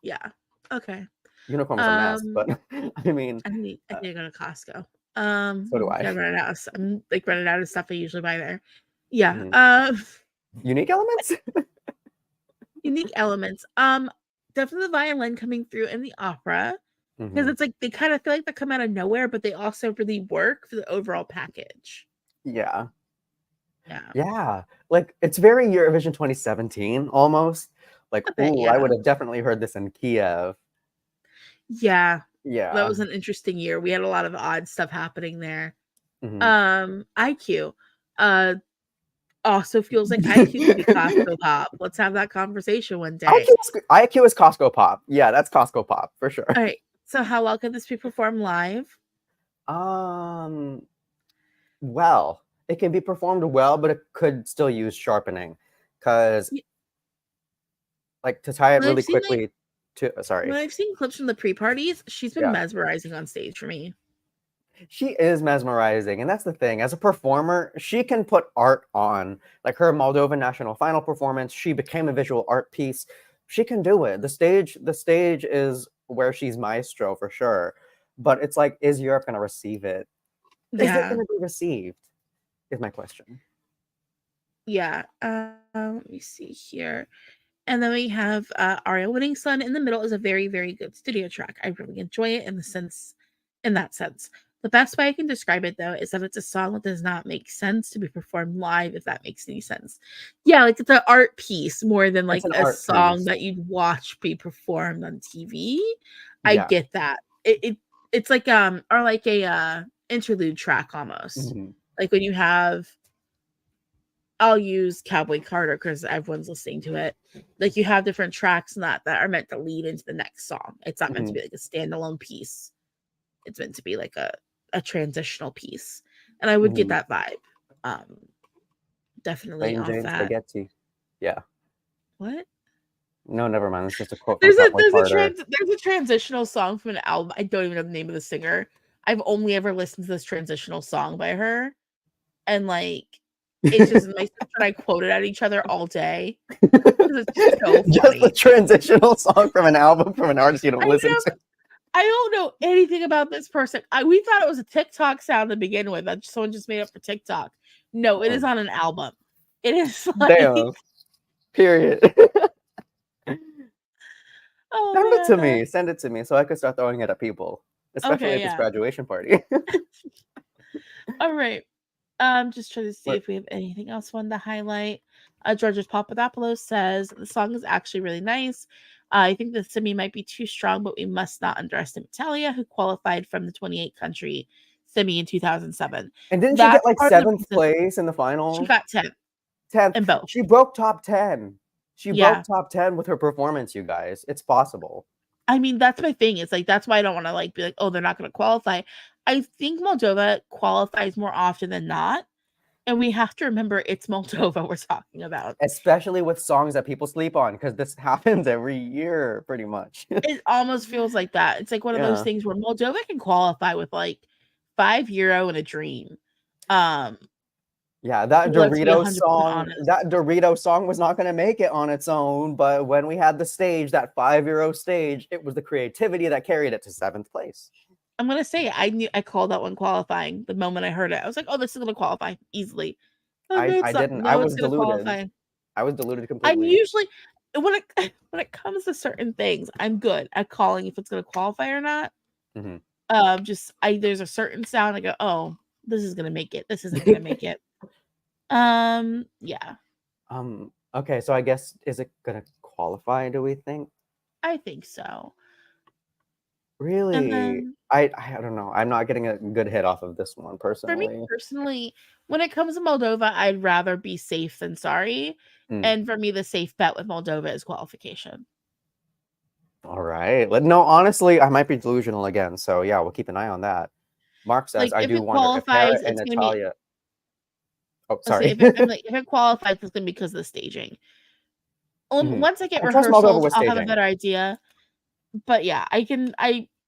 Speaker 1: Yeah. Okay.
Speaker 2: Unicorn was a mess,
Speaker 1: Um,
Speaker 2: but I mean,
Speaker 1: I need to go to Costco.
Speaker 2: so do I.
Speaker 1: I'm running out I'm like running out of stuff I usually buy there. Yeah.
Speaker 2: Mhm. Unique elements.
Speaker 1: Unique elements. Definitely the violin coming through in the opera because
Speaker 2: Mhm.
Speaker 1: it's like they kind of feel like they come out of nowhere, but they also really work for the overall package.
Speaker 2: Yeah.
Speaker 1: Yeah.
Speaker 2: Yeah, like, it's very Eurovision 2017 almost. Like,
Speaker 1: A bit,
Speaker 2: ooh, I
Speaker 1: yeah.
Speaker 2: would have definitely heard this in Kiev.
Speaker 1: Yeah. That
Speaker 2: Yeah.
Speaker 1: was an interesting year. We had a lot of odd stuff happening there.
Speaker 2: Mhm.
Speaker 1: IQ. Uh also feels like IQ could be Costco pop. Let's have that conversation one day.
Speaker 2: IQ is Costco pop. Yeah, that's Costco pop for sure.
Speaker 1: All right. So how well could this be performed live?
Speaker 2: Um, well, it can be performed well, but it could still use sharpening, because
Speaker 1: Y-
Speaker 2: like, to tie it
Speaker 1: When I've
Speaker 2: really
Speaker 1: seen like
Speaker 2: quickly to
Speaker 1: when
Speaker 2: sorry.
Speaker 1: I've seen clips from the pre-parties, she's been
Speaker 2: Yeah.
Speaker 1: mesmerizing on stage for me.
Speaker 2: She is mesmerizing, and that's the thing. As a performer, she can put art on. Like her Moldovan national final performance, she became a visual art piece. She can do it. The stage is where she's maestro for sure. But it's like, is Europe going to receive it? Is it
Speaker 1: Yeah.
Speaker 2: going to be received? Is my question.
Speaker 1: Yeah. Let me see here. And then we have Aria Winning Sun in the middle is a very, very good studio track. I really enjoy it in that sense. The best way I can describe it though is that it's a song that does not make sense to be performed live, if that makes any sense. Yeah, like it's an art piece more than
Speaker 2: It's
Speaker 1: like
Speaker 2: an
Speaker 1: a
Speaker 2: art
Speaker 1: song
Speaker 2: piece.
Speaker 1: that you'd watch be performed on TV. I
Speaker 2: Yeah.
Speaker 1: get that. It's like or like a interlude track almost.
Speaker 2: Mhm.
Speaker 1: Like when you have I'll use Cowboy Carter because everyone's listening to it. Like you have different tracks and that are meant to lead into the next song. It's not meant to
Speaker 2: Mhm.
Speaker 1: be like a standalone piece. It's meant to be like a transitional piece. And I would get
Speaker 2: Mhm.
Speaker 1: that vibe. Um definitely
Speaker 2: Plain
Speaker 1: off
Speaker 2: Jane
Speaker 1: that.
Speaker 2: spaghetti. Yeah.
Speaker 1: What?
Speaker 2: No, never mind. It's just a quote from Cowboy Carter.
Speaker 1: There's a transitional song from an album. I don't even know the name of the singer. I've only ever listened to this transitional song by her. And like it's just my sister and I quoted at each other all day because it's so
Speaker 2: Just a
Speaker 1: funny.
Speaker 2: transitional song from an album from an artist you don't
Speaker 1: I
Speaker 2: listen
Speaker 1: have
Speaker 2: to.
Speaker 1: I don't know anything about this person. We thought it was a TikTok sound to begin with that someone just made up for TikTok. No, it is on an album. It is like,
Speaker 2: Damn. Period.
Speaker 1: oh
Speaker 2: Send it to
Speaker 1: man.
Speaker 2: me. Send it to me so I could start throwing it at people, especially
Speaker 1: Okay,
Speaker 2: if it's
Speaker 1: yeah.
Speaker 2: graduation party.
Speaker 1: All right. Just trying to see
Speaker 2: But
Speaker 1: if we have anything else one to highlight. George's Papadopoulos says the song is actually really nice. I think the semi might be too strong, but we must not underestimate Natalia, who qualified from the 28 country semi in 2007.
Speaker 2: and didn't she get
Speaker 1: That's
Speaker 2: like
Speaker 1: part of the
Speaker 2: seventh
Speaker 1: reason
Speaker 2: place in the
Speaker 1: she
Speaker 2: finals?
Speaker 1: got 10
Speaker 2: 10th.
Speaker 1: in both.
Speaker 2: She broke top 10. She broke
Speaker 1: Yeah.
Speaker 2: top 10 with her performance, you guys. It's possible.
Speaker 1: I mean, that's my thing. It's like that's why I don't want to like be like, oh, they're not going to qualify. I think Moldova qualifies more often than not, and we have to remember it's Moldova we're talking about.
Speaker 2: Especially with songs that people sleep on, because this happens every year, pretty much.
Speaker 1: It almost feels like that. It's like one of those
Speaker 2: Yeah.
Speaker 1: things where Moldova can qualify with like €5 and a dream. Um,
Speaker 2: Yeah, that
Speaker 1: Let's be
Speaker 2: Dorito
Speaker 1: 100%
Speaker 2: song,
Speaker 1: honest.
Speaker 2: that Dorito song was not going to make it on its own, but when we had the stage, that €5 stage, it was the creativity that carried it to 7th place.
Speaker 1: I'm gonna say I called that one qualifying the moment I heard it. I was like, oh, this is gonna qualify easily. Oh, no,
Speaker 2: I
Speaker 1: it's not.
Speaker 2: didn't. I
Speaker 1: No, it's
Speaker 2: was
Speaker 1: gonna
Speaker 2: deluded.
Speaker 1: qualify.
Speaker 2: I was deluded
Speaker 1: I'm
Speaker 2: completely.
Speaker 1: usually when it when it comes to certain things, I'm good at calling if it's gonna qualify or not.
Speaker 2: Mhm.
Speaker 1: Just there's a certain sound I go, oh, this is gonna make it. This isn't gonna make it. Yeah,
Speaker 2: Okay, so I guess, is it going to qualify, do we think?
Speaker 1: I think so. And
Speaker 2: Really?
Speaker 1: then
Speaker 2: I don't know. I'm not getting a good hit off of this one
Speaker 1: for me
Speaker 2: personally.
Speaker 1: personally, when it comes to Moldova, I'd rather be safe than sorry.
Speaker 2: Mm.
Speaker 1: And for me, the safe bet with Moldova is qualification.
Speaker 2: All right. No, honestly, I might be delusional again. So yeah, we'll keep an eye on that. Mark says,
Speaker 1: Like
Speaker 2: I
Speaker 1: if
Speaker 2: do
Speaker 1: it
Speaker 2: wonder if Hera
Speaker 1: qualifies,
Speaker 2: and
Speaker 1: it's gonna be
Speaker 2: Natalia. Oh,
Speaker 1: let's say
Speaker 2: sorry.
Speaker 1: if it qualifies, it's gonna be because of the staging.
Speaker 2: Mhm.
Speaker 1: Once I get
Speaker 2: I trust Moldova
Speaker 1: rehearsals,
Speaker 2: with
Speaker 1: I'll have a
Speaker 2: staging.
Speaker 1: better idea. But yeah, I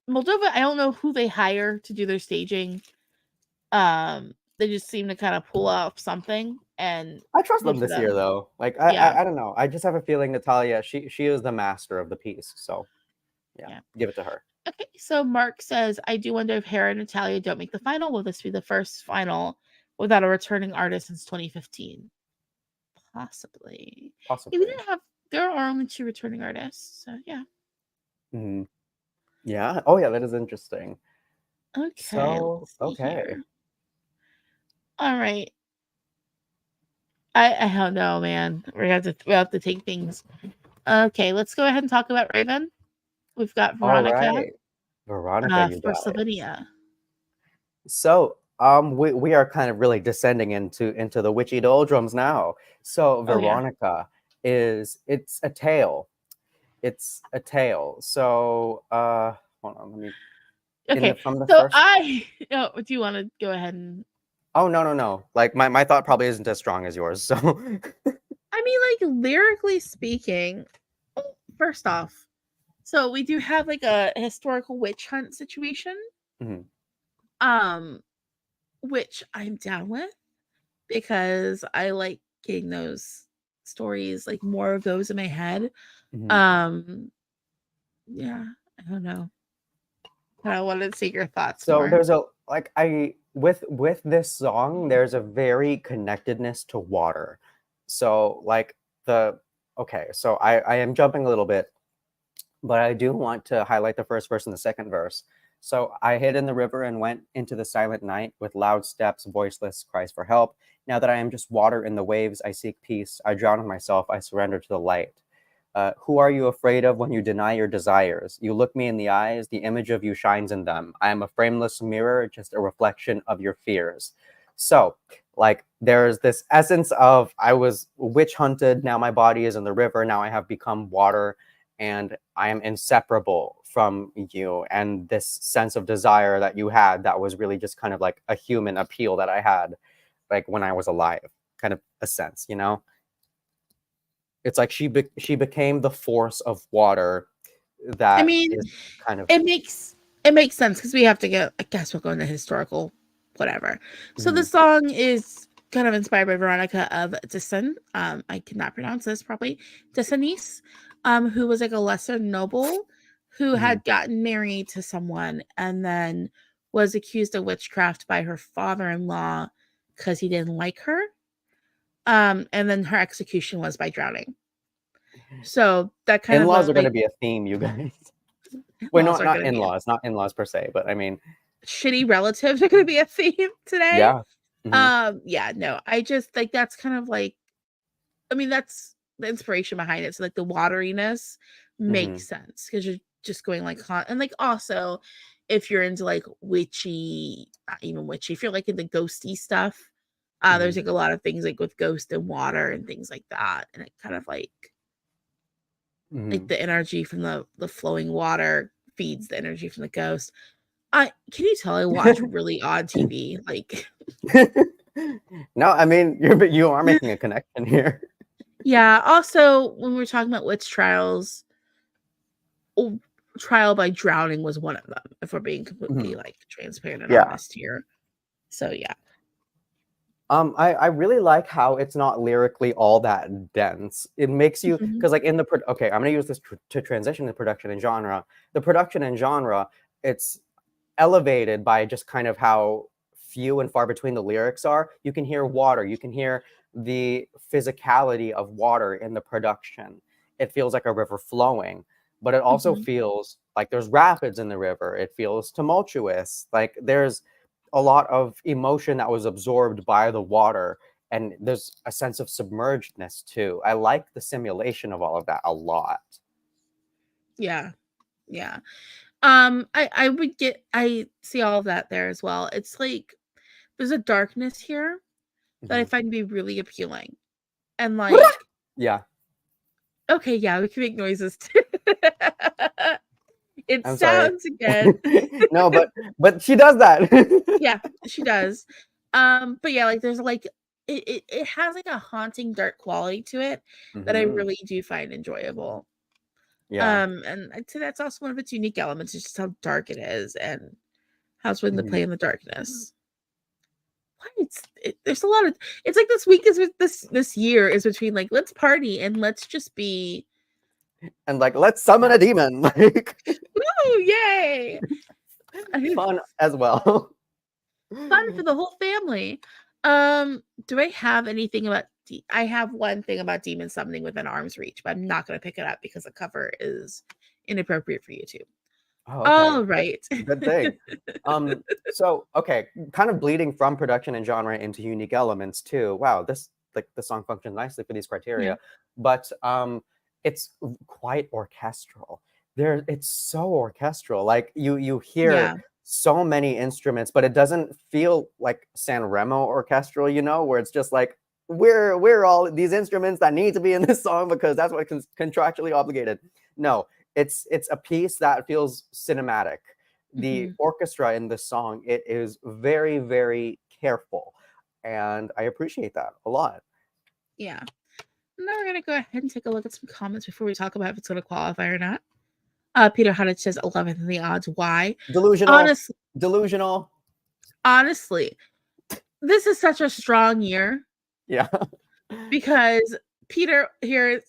Speaker 1: Moldova, I don't know who they hire to do their staging. They just seem to kind of pull off something and
Speaker 2: I trust
Speaker 1: good
Speaker 2: them
Speaker 1: for
Speaker 2: this year,
Speaker 1: them.
Speaker 2: though. Like
Speaker 1: Yeah,
Speaker 2: I don't know. I just have a feeling Natalia, she is the master of the piece. So yeah,
Speaker 1: yeah.
Speaker 2: give it to her.
Speaker 1: Okay, so Mark says, I do wonder if Hera and Natalia don't make the final. Will this be the first final without a returning artist since 2015? Possibly. Yeah, we
Speaker 2: Possibly.
Speaker 1: didn't have there are only 2 returning artists, so yeah.
Speaker 2: Mhm. Yeah. Oh yeah, that is interesting.
Speaker 1: Okay,
Speaker 2: So
Speaker 1: let's see
Speaker 2: okay.
Speaker 1: here. All right. I don't know, man. We have to take things. Okay, let's go ahead and talk about Raven. We've got
Speaker 2: All
Speaker 1: Veronica
Speaker 2: right. Veronica, you
Speaker 1: for
Speaker 2: got it.
Speaker 1: Slovenia.
Speaker 2: So, we are kind of really descending into the witchy doldrums now. So,
Speaker 1: Oh yeah.
Speaker 2: Veronica it's a tale. It's a tale. So, hold on, let me
Speaker 1: Okay,
Speaker 2: from the
Speaker 1: so
Speaker 2: first.
Speaker 1: oh, do you want to go ahead and
Speaker 2: Oh no, no, no. Like my thought probably isn't as strong as yours. So,
Speaker 1: I mean, like lyrically speaking, first off, so we do have like a historical witch hunt situation,
Speaker 2: Mhm,
Speaker 1: um, which I'm down with because I like getting those stories, like more of those in my head.
Speaker 2: mhm.
Speaker 1: Um, yeah, I don't know. I wanted to see your thoughts
Speaker 2: So
Speaker 1: more.
Speaker 2: there's a like I with this song, there's a very connectedness to water. So like the okay, so I am jumping a little bit, but I do want to highlight the first verse and the second verse. So I hid in the river and went into the silent night with loud steps, voiceless cries for help. Now that I am just water in the waves, I seek peace. I drown in myself. I surrender to the light. Who are you afraid of when you deny your desires? You look me in the eyes, the image of you shines in them. I am a frameless mirror, just a reflection of your fears. So, like, there's this essence of I was witch hunted, now my body is in the river, now I have become water, and I am inseparable from you. And this sense of desire that you had that was really just kind of like a human appeal that I had, like when I was alive, kind of a sense, you know? It's like she became the force of water
Speaker 1: I
Speaker 2: that
Speaker 1: mean,
Speaker 2: is kind of.
Speaker 1: it makes sense because we have to get. I guess we'll go into historical, whatever. So the
Speaker 2: Mhm,
Speaker 1: song is kind of inspired by Veronica of Desen. I cannot pronounce this properly. Desanis, who was like a lesser noble who
Speaker 2: mhm.
Speaker 1: had gotten married to someone and then was accused of witchcraft by her father-in-law because he didn't like her. And then her execution was by drowning. So that kind of
Speaker 2: In-laws are going to
Speaker 1: like
Speaker 2: be a theme, you guys. Wait,
Speaker 1: laws are
Speaker 2: not
Speaker 1: going to be
Speaker 2: in-laws, not in-laws per se, but I mean,
Speaker 1: shitty relatives are going to be a theme today.
Speaker 2: yeah. Mhm,
Speaker 1: Yeah, no, I just like that's kind of like, I mean, that's the inspiration behind it. So like the wateriness
Speaker 2: mhm,
Speaker 1: makes sense because you're just going like hot and like also if you're into like witchy, not even witchy, if you're like into ghosty stuff, there's
Speaker 2: mhm,
Speaker 1: like a lot of things like with ghost and water and things like that, and it kind of like
Speaker 2: mhm.
Speaker 1: the energy from the flowing water feeds the energy from the ghost. I can you tell I watch really odd TV? Like,
Speaker 2: No, I mean, you are making a connection here.
Speaker 1: yeah. Also, when we are talking about witch trials, oh, trial by drowning was one of them. If we're being completely
Speaker 2: Mhm.
Speaker 1: like transparent and
Speaker 2: Yeah.
Speaker 1: honest here, so yeah.
Speaker 2: I really like how it's not lyrically all that dense. It makes you,
Speaker 1: Mhm.
Speaker 2: because like in the okay, I'm gonna use this to transition to production and genre. The production and genre, it's elevated by just kind of how few and far between the lyrics are. You can hear water, you can hear the physicality of water in the production. It feels like a river flowing, but it also
Speaker 1: Mhm.
Speaker 2: feels like there's rapids in the river. It feels tumultuous. Like there's a lot of emotion that was absorbed by the water, and there's a sense of submergedness too. I like the simulation of all of that a lot.
Speaker 1: Yeah. Yeah. I see all of that there as well. It's like there's a darkness here that I
Speaker 2: Mhm.
Speaker 1: find to be really appealing. And like,
Speaker 2: Yeah,
Speaker 1: okay, yeah, we can make noises too. It
Speaker 2: I'm sorry.
Speaker 1: sounds again.
Speaker 2: No, but she does that.
Speaker 1: Yeah, she does. But yeah, like there's like it has like a haunting dark quality to it that I
Speaker 2: Mhm.
Speaker 1: really do find enjoyable.
Speaker 2: Yeah.
Speaker 1: And I'd say that's also one of its unique elements, is just how dark it is and how it's willing to
Speaker 2: Mhm.
Speaker 1: play in the darkness. What? There's a lot of, it's like this week is with this year is between like let's party and let's just be
Speaker 2: And like, let's summon a
Speaker 1: sad.
Speaker 2: demon. Like
Speaker 1: Woo, yay!
Speaker 2: fun as well.
Speaker 1: Fun for the whole family. Do I have anything about I have one thing about demon summoning within arm's reach, but I'm not going to pick it up because the cover is inappropriate for YouTube.
Speaker 2: Oh, okay.
Speaker 1: All right.
Speaker 2: Good thing. So okay, kind of bleeding from production and genre into unique elements too. Wow, this like the song functions nicely for these
Speaker 1: Yeah.
Speaker 2: criteria, but it's quite orchestral. There, it's so orchestral. Like you hear
Speaker 1: Yeah.
Speaker 2: so many instruments, but it doesn't feel like San Remo orchestral, where it's just like we're all these instruments that need to be in this song because that's what contractually obligated. No, it's a piece that feels cinematic. The
Speaker 1: Mhm.
Speaker 2: orchestra in this song, it is very, very careful, and I appreciate that a lot.
Speaker 1: Yeah. Now we're gonna go ahead and take a look at some comments before we talk about if it's gonna qualify or not. Peter Huddich says 11th in the odds. Why?
Speaker 2: Delusional,
Speaker 1: Honestly,
Speaker 2: delusional.
Speaker 1: honestly, this is such a strong year
Speaker 2: Yeah.
Speaker 1: because Peter here is,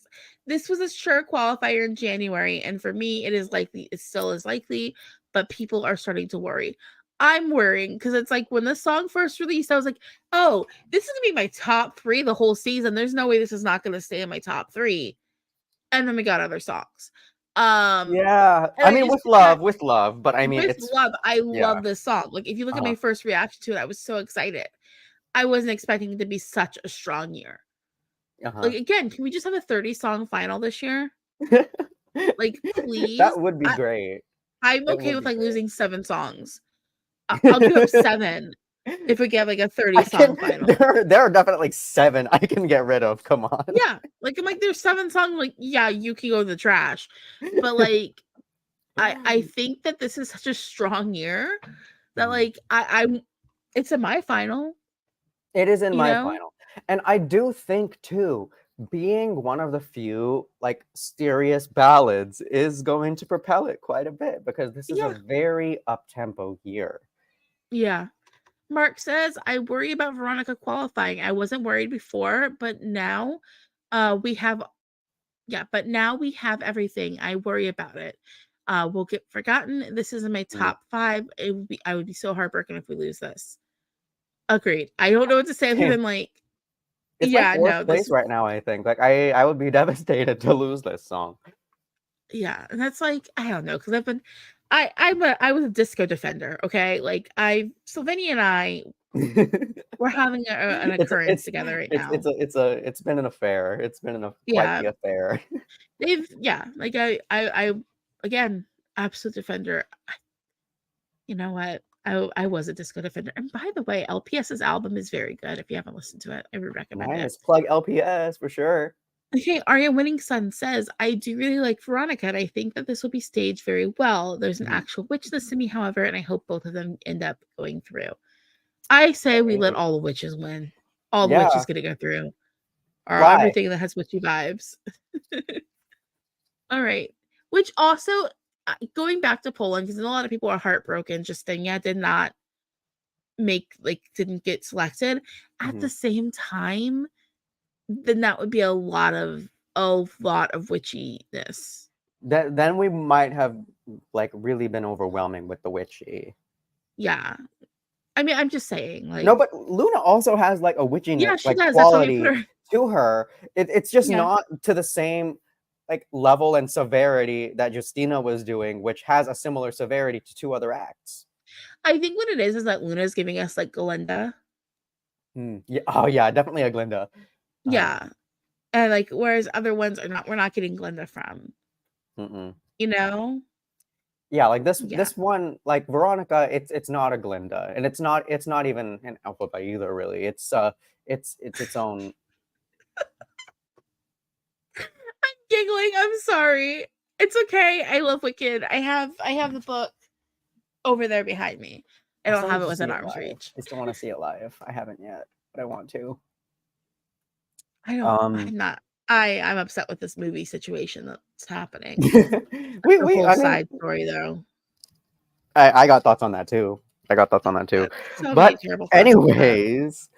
Speaker 1: this was a sure qualifier in January, and for me, it still is likely, but people are starting to worry. I'm worrying because it's like when the song first released, I was like, oh, this is gonna be my top three the whole season. There's no way this is not gonna stay in my top three. And then we got other songs.
Speaker 2: Yeah.
Speaker 1: And
Speaker 2: I
Speaker 1: I
Speaker 2: mean,
Speaker 1: just think that
Speaker 2: with love, but I mean,
Speaker 1: with
Speaker 2: it's
Speaker 1: love, I
Speaker 2: yeah.
Speaker 1: love this song. Like if you look at
Speaker 2: Uh-huh.
Speaker 1: my first reaction to it, I was so excited. I wasn't expecting it to be such a strong year.
Speaker 2: Uh-huh.
Speaker 1: Like again, can we just have a 30-song final this year? Like, please.
Speaker 2: That would be great.
Speaker 1: I'm
Speaker 2: It
Speaker 1: okay
Speaker 2: would
Speaker 1: with
Speaker 2: be
Speaker 1: like
Speaker 2: great.
Speaker 1: losing 7 songs. I'll give up 7 if we get like a
Speaker 2: I
Speaker 1: 30-song
Speaker 2: can
Speaker 1: final.
Speaker 2: there are definitely 7 I can get rid of. Come on.
Speaker 1: Yeah, like I'm like there's 7 songs. Like yeah, you can go to the trash, but like I think that this is such a strong year that
Speaker 2: Mhm.
Speaker 1: like I'm it's in my final,
Speaker 2: It is in
Speaker 1: you
Speaker 2: my
Speaker 1: know?
Speaker 2: final. And I do think too, being one of the few like serious ballads is going to propel it quite a bit because this is a
Speaker 1: Yeah.
Speaker 2: very up-tempo year.
Speaker 1: Yeah. Mark says, I worry about Veronica qualifying. I wasn't worried before, but now we have but now we have everything. I worry about it. We'll get forgotten. This is in my
Speaker 2: Mm.
Speaker 1: top 5. I would be so heartbroken if we lose this. Agreed. I don't know what to say other
Speaker 2: Same.
Speaker 1: than like,
Speaker 2: It's my
Speaker 1: yeah,
Speaker 2: fourth
Speaker 1: no, this
Speaker 2: place right now, I think. Like I would be devastated to lose this song.
Speaker 1: yeah, and that's like I don't know because I've been I was a disco defender. Okay, like I Slovenia and I we're having an
Speaker 2: it's
Speaker 1: occurrence together right now.
Speaker 2: it's been an affair. It's been quite
Speaker 1: Yeah,
Speaker 2: the affair.
Speaker 1: like I again absolute defender. You know what? I was a disco defender. And by the way, LPS's album is very good. If you haven't listened to it, I would recommend it.
Speaker 2: Nice. Plug LPS for sure.
Speaker 1: Okay, Arya Winning Sun says, I do really like Veronica, and I think that this will be staged very well. There's an
Speaker 2: Mhm.
Speaker 1: actual witchness to me, however, and I hope both of them end up going through. I say we let
Speaker 2: Same.
Speaker 1: all the witches win. All the
Speaker 2: Yeah.
Speaker 1: witches gonna go through. Or
Speaker 2: Fly.
Speaker 1: everything that has witchy vibes. All right. Which also, going back to Poland, because a lot of people are heartbroken, just saying, yeah, did not didn't get selected. At
Speaker 2: Mhm.
Speaker 1: the same time, then that would be a lot of witchiness.
Speaker 2: Then we might have like really been overwhelming with the witchy.
Speaker 1: Yeah. I mean, I'm just saying,
Speaker 2: No,
Speaker 1: like,
Speaker 2: but Luna also has like a witchiness
Speaker 1: yeah, she
Speaker 2: like
Speaker 1: does. That's why we put
Speaker 2: quality
Speaker 1: her.
Speaker 2: to her. It's just
Speaker 1: Yeah.
Speaker 2: not to the same like level and severity that Justina was doing, which has a similar severity to two other acts.
Speaker 1: I think what it is that Luna's giving us like Glinda.
Speaker 2: Yeah. Oh yeah, definitely a Glinda.
Speaker 1: Yeah. And like whereas other ones are not, we're not getting Glinda from.
Speaker 2: Mm-mm.
Speaker 1: You know?
Speaker 2: Yeah, like
Speaker 1: Yeah.
Speaker 2: this one, like Veronica, it's not a Glinda, and it's not even an Alphaba either, really. It's its own.
Speaker 1: I'm giggling. I'm sorry. It's okay. I love Wicked. I have the book over there behind me. I
Speaker 2: I
Speaker 1: don't
Speaker 2: still
Speaker 1: have
Speaker 2: need
Speaker 1: it
Speaker 2: to see
Speaker 1: within
Speaker 2: it
Speaker 1: arm's
Speaker 2: live.
Speaker 1: reach.
Speaker 2: I still want to see it live. I haven't yet, but I want to.
Speaker 1: I'm not I'm upset with this movie situation that's happening. The
Speaker 2: we
Speaker 1: whole
Speaker 2: I mean
Speaker 1: side story though.
Speaker 2: I got thoughts on that too. I got thoughts on that too.
Speaker 1: So many
Speaker 2: But
Speaker 1: terrible thoughts about that.
Speaker 2: anyways,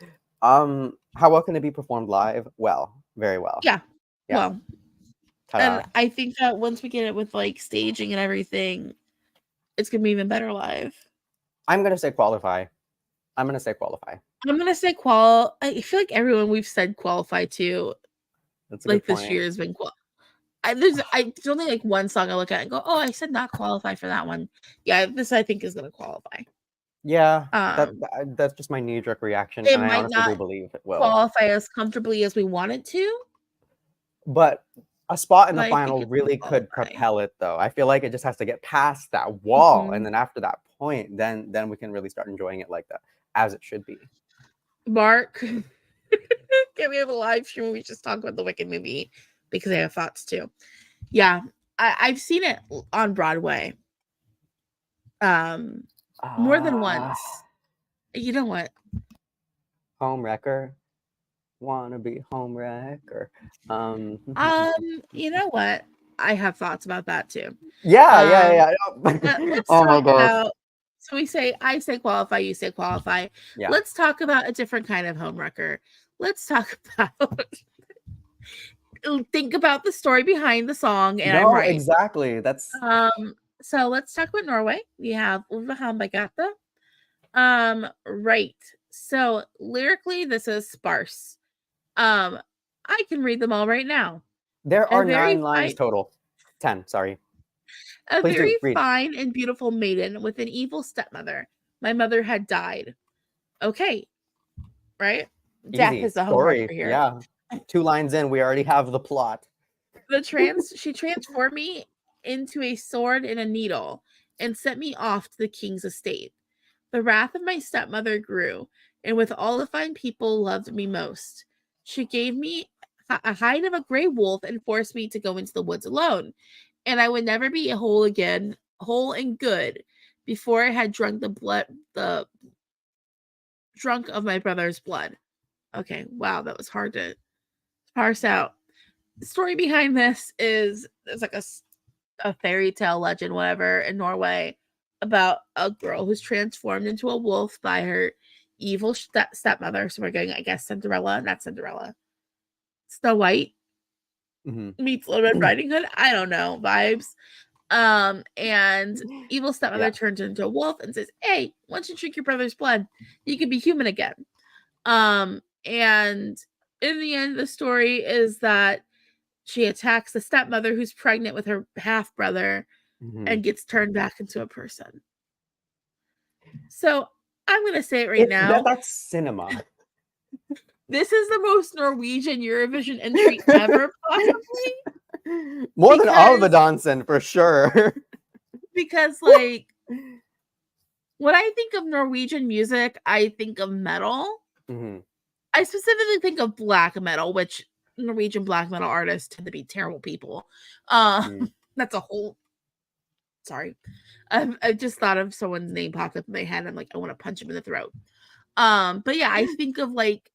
Speaker 2: how well can it be performed live? Well, very well.
Speaker 1: Yeah.
Speaker 2: Yeah.
Speaker 1: Well,
Speaker 2: Ta-da.
Speaker 1: and I think that once we get it with like staging and everything, it's gonna be even better live.
Speaker 2: I'm gonna say qualify. I'm gonna say qualify.
Speaker 1: I'm gonna say I feel like everyone we've said qualify to,
Speaker 2: That's a good
Speaker 1: like this
Speaker 2: point.
Speaker 1: year has been there's only like one song I look at and go, oh, I said not qualify for that one. Yeah, this I think is gonna qualify.
Speaker 2: Yeah,
Speaker 1: Um,
Speaker 2: that's just my knee-jerk reaction,
Speaker 1: it
Speaker 2: and I
Speaker 1: might
Speaker 2: honestly do
Speaker 1: not
Speaker 2: believe it will.
Speaker 1: qualify as comfortably as we want it to,
Speaker 2: But a spot in
Speaker 1: but
Speaker 2: the
Speaker 1: I think
Speaker 2: final
Speaker 1: it's gonna
Speaker 2: really could
Speaker 1: qualify.
Speaker 2: propel it, though. I feel like it just has to get past that wall, and
Speaker 1: Mhm.
Speaker 2: then after that point, then we can really start enjoying it like that, as it should be.
Speaker 1: Mark, can we have a live stream where we just talk about the Wicked movie because I have thoughts too. Yeah, I've seen it on Broadway, more than
Speaker 2: Ah,
Speaker 1: once. You know what?
Speaker 2: home wrecker, wanna be home wrecker.
Speaker 1: You know what? I have thoughts about that too.
Speaker 2: Yeah,
Speaker 1: Um,
Speaker 2: yeah,
Speaker 1: but
Speaker 2: yeah.
Speaker 1: let's
Speaker 2: Oh my
Speaker 1: talk
Speaker 2: gosh.
Speaker 1: about. So I say qualify, you say qualify.
Speaker 2: Yeah.
Speaker 1: Let's talk about a different kind of homewrecker. Let's talk about. Think about the story behind the song, and I'm
Speaker 2: No,
Speaker 1: right.
Speaker 2: exactly. That's
Speaker 1: So let's talk about Norway. We have Ulveham by Gåte. Right. So lyrically, this is sparse. I can read them all right now.
Speaker 2: there
Speaker 1: A
Speaker 2: are
Speaker 1: very
Speaker 2: 9 lines
Speaker 1: fine,
Speaker 2: total. 10, sorry.
Speaker 1: a
Speaker 2: Please do
Speaker 1: very
Speaker 2: read.
Speaker 1: fine and beautiful maiden with an evil stepmother. My mother had died. Okay, right? Death
Speaker 2: Easy
Speaker 1: is the home wrecker
Speaker 2: story.
Speaker 1: here.
Speaker 2: Yeah. 2 lines in, we already have the plot.
Speaker 1: She transformed me into a sword and a needle and sent me off to the king's estate. The wrath of my stepmother grew, and with all the fine people loved me most. She gave me a hide of a gray wolf and forced me to go into the woods alone, and I would never be whole again, whole and good, before I had drunk the drunk of my brother's blood. Okay, wow, that was hard to parse out. The story behind this is there's like a fairy tale legend, whatever, in Norway about a girl who's transformed into a wolf by her evil stepmother. So we're getting, I guess, not Cinderella, Snow White
Speaker 2: Mhm.
Speaker 1: meets Little Red Riding Hood. I don't know, vibes. And evil stepmother
Speaker 2: Yeah.
Speaker 1: turns into a wolf and says, "Hey, once you drink your brother's blood, you can be human again." And in the end, the story is that she attacks the stepmother who's pregnant with her half brother
Speaker 2: Mhm.
Speaker 1: and gets turned back into a person. So I'm gonna say it right now.
Speaker 2: That's cinema.
Speaker 1: This is the most Norwegian Eurovision entry ever, possibly.
Speaker 2: More than
Speaker 1: Because
Speaker 2: Alvedonsen for sure.
Speaker 1: like when I think of Norwegian music, I think of metal.
Speaker 2: Mhm.
Speaker 1: I specifically think of black metal, which Norwegian black metal artists tend to be terrible people.
Speaker 2: Mm.
Speaker 1: That's a whole sorry. I just thought of someone's name popped up in my head. I'm like, I want to punch him in the throat. But yeah, I think of like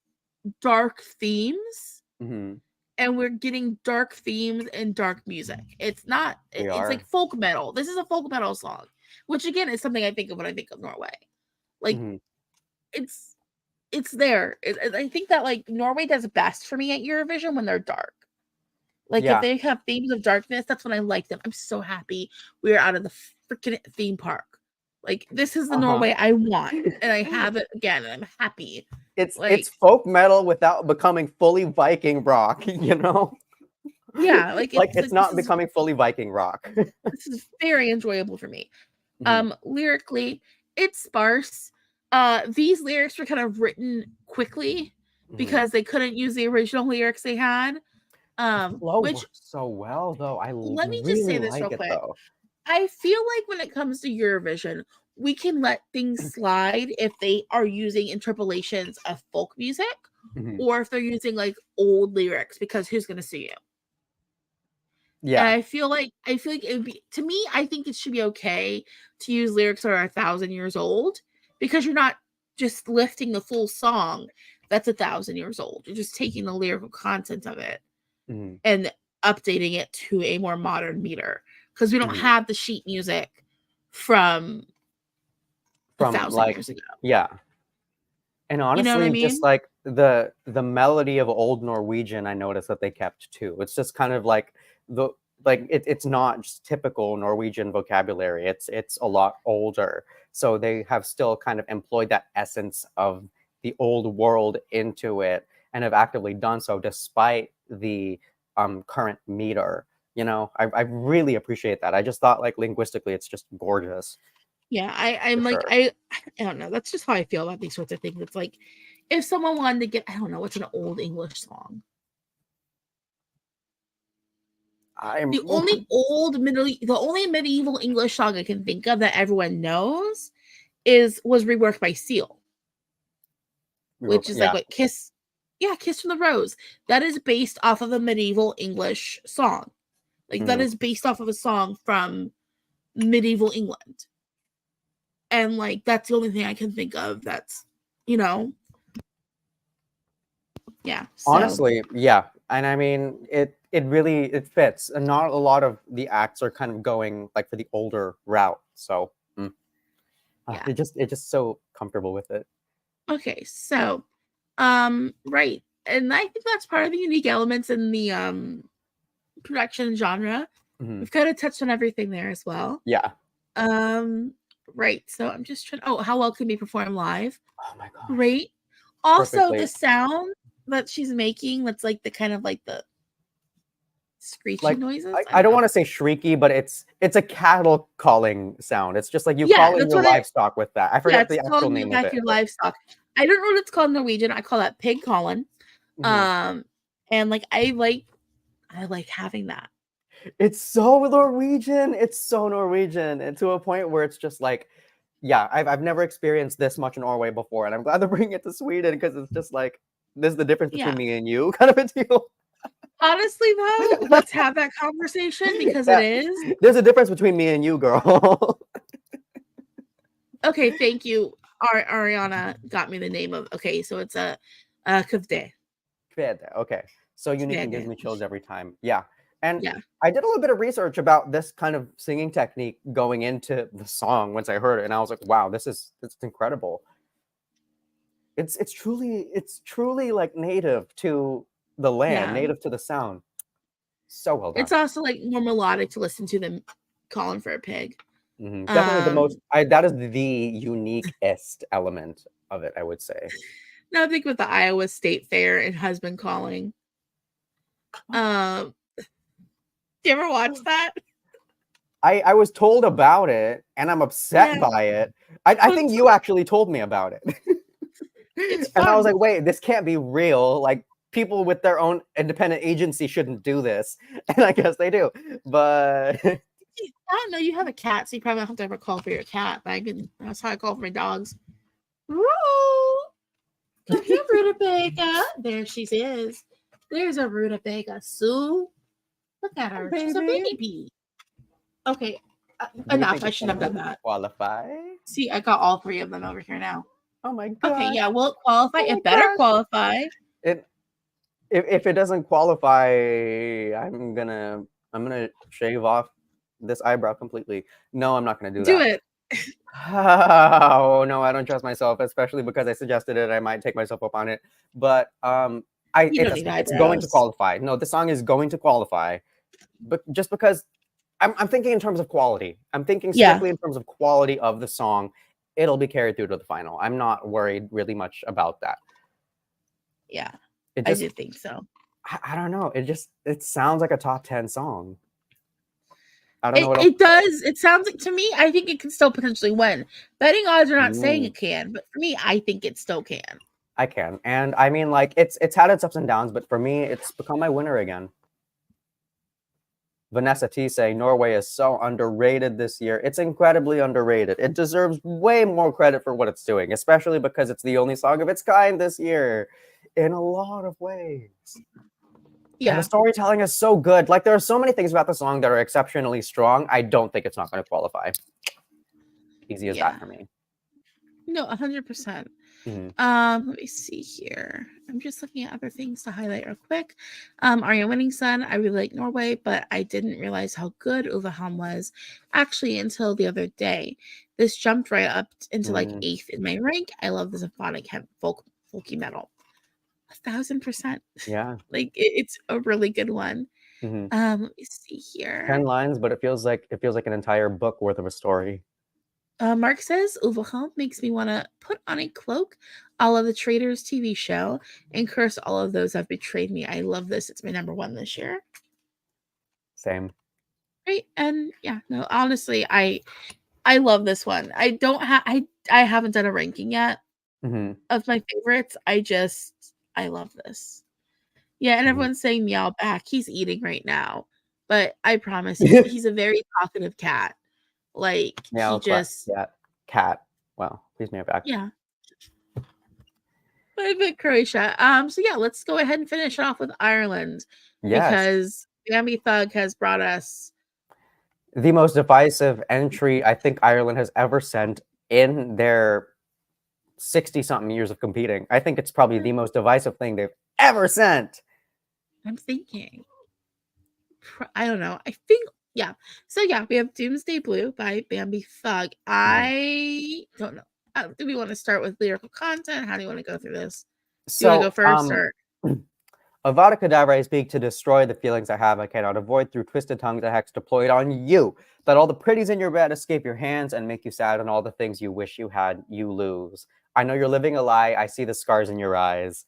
Speaker 1: dark themes,
Speaker 2: Mhm.
Speaker 1: and we're getting dark themes and dark music. It's not.
Speaker 2: We
Speaker 1: It's
Speaker 2: are.
Speaker 1: like folk metal. This is a folk metal song, which again is something I think of when I think of Norway. Like
Speaker 2: Mhm.
Speaker 1: it's there. I think that like Norway does best for me at Eurovision when they're dark. Like if
Speaker 2: Yeah.
Speaker 1: they have themes of darkness, that's when I like them. I'm so happy we're out of the freaking theme park. Like this is the Norway I want, and I have it again, and I'm happy.
Speaker 2: It's
Speaker 1: Like
Speaker 2: folk metal without becoming fully Viking rock, you know?
Speaker 1: yeah, like
Speaker 2: Like
Speaker 1: it's
Speaker 2: it's not becoming fully Viking rock.
Speaker 1: this is very enjoyable for me.
Speaker 2: Mhm.
Speaker 1: Lyrically, it's sparse. These lyrics were kind of written quickly
Speaker 2: Mhm.
Speaker 1: because they couldn't use the original lyrics they had.
Speaker 2: Flow
Speaker 1: Which
Speaker 2: works so well though. I
Speaker 1: let me just
Speaker 2: really
Speaker 1: say this real
Speaker 2: like it
Speaker 1: quick.
Speaker 2: though.
Speaker 1: I feel like when it comes to Eurovision, we can let things slide if they are using interpolations of folk music
Speaker 2: Mhm.
Speaker 1: or if they're using like old lyrics because who's going to see you? And
Speaker 2: Yeah.
Speaker 1: I feel like it would be, to me, I think it should be okay to use lyrics that are 1,000 years old because you're not just lifting the full song that's 1,000 years old. You're just taking the lyrical content of it
Speaker 2: Mhm.
Speaker 1: and updating it to a more modern meter because we don't
Speaker 2: Mhm.
Speaker 1: have the sheet music from a
Speaker 2: From
Speaker 1: thousand
Speaker 2: like
Speaker 1: years ago.
Speaker 2: yeah. And
Speaker 1: You know what I
Speaker 2: honestly, just
Speaker 1: mean?
Speaker 2: like the melody of old Norwegian, I noticed that they kept too. It's just kind of like the it's not just typical Norwegian vocabulary. It's a lot older. So they have still kind of employed that essence of the old world into it and have actively done so despite the current meter. You know, I really appreciate that. I just thought like linguistically it's just gorgeous
Speaker 1: Yeah,
Speaker 2: for
Speaker 1: I'm like
Speaker 2: sure.
Speaker 1: I don't know. That's just how I feel about these sorts of things. It's like if someone wanted to get I don't know what's an old English song.
Speaker 2: I'm
Speaker 1: The only medieval English song I can think of that everyone knows was reworked by Seal, which is like
Speaker 2: yeah.
Speaker 1: what Kiss, yeah, Kiss from the Rose. That is based off of a medieval English song. Like that
Speaker 2: Mhm.
Speaker 1: is based off of a song from medieval England. And like that's the only thing I can think of that's, you know, yeah. So
Speaker 2: Honestly, yeah. And I mean, it really it fits. And not a lot of the acts are kind of going like for the older route. So
Speaker 1: yeah.
Speaker 2: it just so comfortable with it.
Speaker 1: Okay, so right. And I think that's part of the unique elements in the production genre.
Speaker 2: Mhm.
Speaker 1: We've kind of touched on everything there as well.
Speaker 2: Yeah.
Speaker 1: Um, right. So I'm just trying. Oh, how well can be performed live?
Speaker 2: Oh my gosh.
Speaker 1: Great. Also, the
Speaker 2: Perfectly.
Speaker 1: sound that she's making, that's like the kind of like the screechy
Speaker 2: Like
Speaker 1: noises. I
Speaker 2: I
Speaker 1: don't
Speaker 2: don't
Speaker 1: know.
Speaker 2: want to say shrieky, but it's a cattle calling sound. It's just like you
Speaker 1: Yeah,
Speaker 2: call in
Speaker 1: that's
Speaker 2: your
Speaker 1: what it.
Speaker 2: livestock with that. I
Speaker 1: Yeah,
Speaker 2: forget
Speaker 1: it's
Speaker 2: the actual
Speaker 1: calling you
Speaker 2: name of
Speaker 1: back
Speaker 2: it,
Speaker 1: your
Speaker 2: but
Speaker 1: livestock. I don't know what it's called in Norwegian. I call that pig calling.
Speaker 2: mhm.
Speaker 1: Um, and like I like having that.
Speaker 2: It's so Norwegian. It's so Norwegian, and to a point where it's just like, yeah, I've never experienced this much in Norway before, and I'm glad they're bringing it to Sweden because it's just like this is the difference between
Speaker 1: Yeah.
Speaker 2: me and you, kind of a deal.
Speaker 1: Honestly, though, let's have that conversation because it
Speaker 2: Yeah,
Speaker 1: is.
Speaker 2: there's a difference between me and you, girl.
Speaker 1: Okay, thank you. Ariana got me the name of. Okay, so it's a Kavde.
Speaker 2: Okay, so unique and gives
Speaker 1: Kavde.
Speaker 2: me chills every time. Yeah, and
Speaker 1: Yeah.
Speaker 2: I did a little bit of research about this kind of singing technique going into the song once I heard it, and I was like, wow, this is incredible. It's truly like native to the land,
Speaker 1: Yeah.
Speaker 2: native to the sound. So well
Speaker 1: It's
Speaker 2: done.
Speaker 1: also like more melodic to listen to than calling for a pig.
Speaker 2: Definitely the most.
Speaker 1: Um,
Speaker 2: That is the uniquest element of it, I would say.
Speaker 1: now I think with the Iowa State Fair and husband calling. Um, you ever watch that?
Speaker 2: I was told about it, and I'm upset
Speaker 1: Yeah,
Speaker 2: by it. I think
Speaker 1: it's
Speaker 2: you actually told me about it,
Speaker 1: it's
Speaker 2: and I was
Speaker 1: fun.
Speaker 2: like, wait, this can't be real. Like people with their own independent agency shouldn't do this, and I guess they do. But
Speaker 1: I don't know. You have a cat, so you probably don't have to ever call for your cat. But I can. That's how I call for my dogs. Roo! Come here, Rutabaga. There she is. There's a Rutabaga. Sue. Look at her. She's a
Speaker 2: baby,
Speaker 1: baby. Okay,
Speaker 2: do you
Speaker 1: enough.
Speaker 2: think
Speaker 1: I
Speaker 2: it's
Speaker 1: shouldn't have
Speaker 2: gonna
Speaker 1: done that.
Speaker 2: qualify?
Speaker 1: See, I got all three of them over here now.
Speaker 2: Oh my
Speaker 1: Okay,
Speaker 2: gosh!
Speaker 1: yeah, will it qualify?
Speaker 2: Oh my
Speaker 1: It better
Speaker 2: gosh!
Speaker 1: qualify.
Speaker 2: It if it doesn't qualify, I'm gonna shave off this eyebrow completely. No, I'm not gonna do
Speaker 1: Do
Speaker 2: that.
Speaker 1: it.
Speaker 2: Oh no, I don't trust myself, especially because I suggested it. I might take myself up on it, but
Speaker 1: You don't need
Speaker 2: it's going to
Speaker 1: eyebrows.
Speaker 2: qualify. No, the song is going to qualify, but just because I'm thinking in terms of quality. I'm thinking
Speaker 1: Yeah,
Speaker 2: strictly in terms of quality of the song. It'll be carried through to the final. I'm not worried really much about that.
Speaker 1: yeah,
Speaker 2: It
Speaker 1: I
Speaker 2: just,
Speaker 1: did think so.
Speaker 2: I don't know. It sounds like a top 10 song. I don't know
Speaker 1: It
Speaker 2: what else.
Speaker 1: it does. It sounds like to me. I think it can still potentially win. Betting odds are not saying
Speaker 2: Mm,
Speaker 1: it can, but for me, I think it still can.
Speaker 2: I can, and I mean, like it's had its ups and downs, but for me, it's become my winner again. Vanessa T saying Norway is so underrated this year. It's incredibly underrated. It deserves way more credit for what it's doing, especially because it's the only song of its kind this year in a lot of ways. And the
Speaker 1: Yeah,
Speaker 2: storytelling is so good. Like, there are so many things about the song that are exceptionally strong. I don't think it's not going to qualify. Easy as that
Speaker 1: yeah.
Speaker 2: for me.
Speaker 1: No, 100%.
Speaker 2: Mhm.
Speaker 1: Let me see here. I'm just looking at other things to highlight real quick. Arya Winning Sun, I really like Norway, but I didn't realize how good Ulveham was actually until the other day. This jumped right up into like
Speaker 2: Mm,
Speaker 1: 8th in my rank. I love the symphonic folky metal. 1,000%.
Speaker 2: yeah.
Speaker 1: Like it's a really good one.
Speaker 2: Mhm.
Speaker 1: Let me see here.
Speaker 2: 10 lines, but it feels like an entire book worth of a story.
Speaker 1: Mark says Ulveham makes me want to put on a cloak, all of the Traitors TV show, and curse all of those that betrayed me. I love this. It's my number one this year.
Speaker 2: Same.
Speaker 1: Right, and yeah, no, honestly, I love this one. I haven't done a ranking yet
Speaker 2: Mhm.
Speaker 1: of my favorites. I love this. Yeah, and
Speaker 2: Mhm.
Speaker 1: everyone's saying meow back. He's eating right now, but I promise he's a very talkative cat. Like he
Speaker 2: Meow, clap,
Speaker 1: just
Speaker 2: cat. Well, please meow back.
Speaker 1: yeah. But Croatia. So yeah, let's go ahead and finish off with Ireland
Speaker 2: Yes.
Speaker 1: because Bambie Thug has brought us.
Speaker 2: The most divisive entry I think Ireland has ever sent in their 60 something years of competing. I think it's probably the most divisive thing they've ever sent.
Speaker 1: I'm thinking. I don't know. I think yeah. So yeah, we have Doomsday Blue by Bambie Thug.
Speaker 2: Mhm.
Speaker 1: I don't know. Do we want to start with lyrical content? How do you want to go through this? Do you want to go
Speaker 2: So,
Speaker 1: first or
Speaker 2: Avada Kedavra I speak to destroy the feelings I have I cannot avoid through twisted tongues and hex deployed on you. Let all the pretties in your bed escape your hands and make you sad and all the things you wish you had, you lose. I know you're living a lie. I see the scars in your eyes.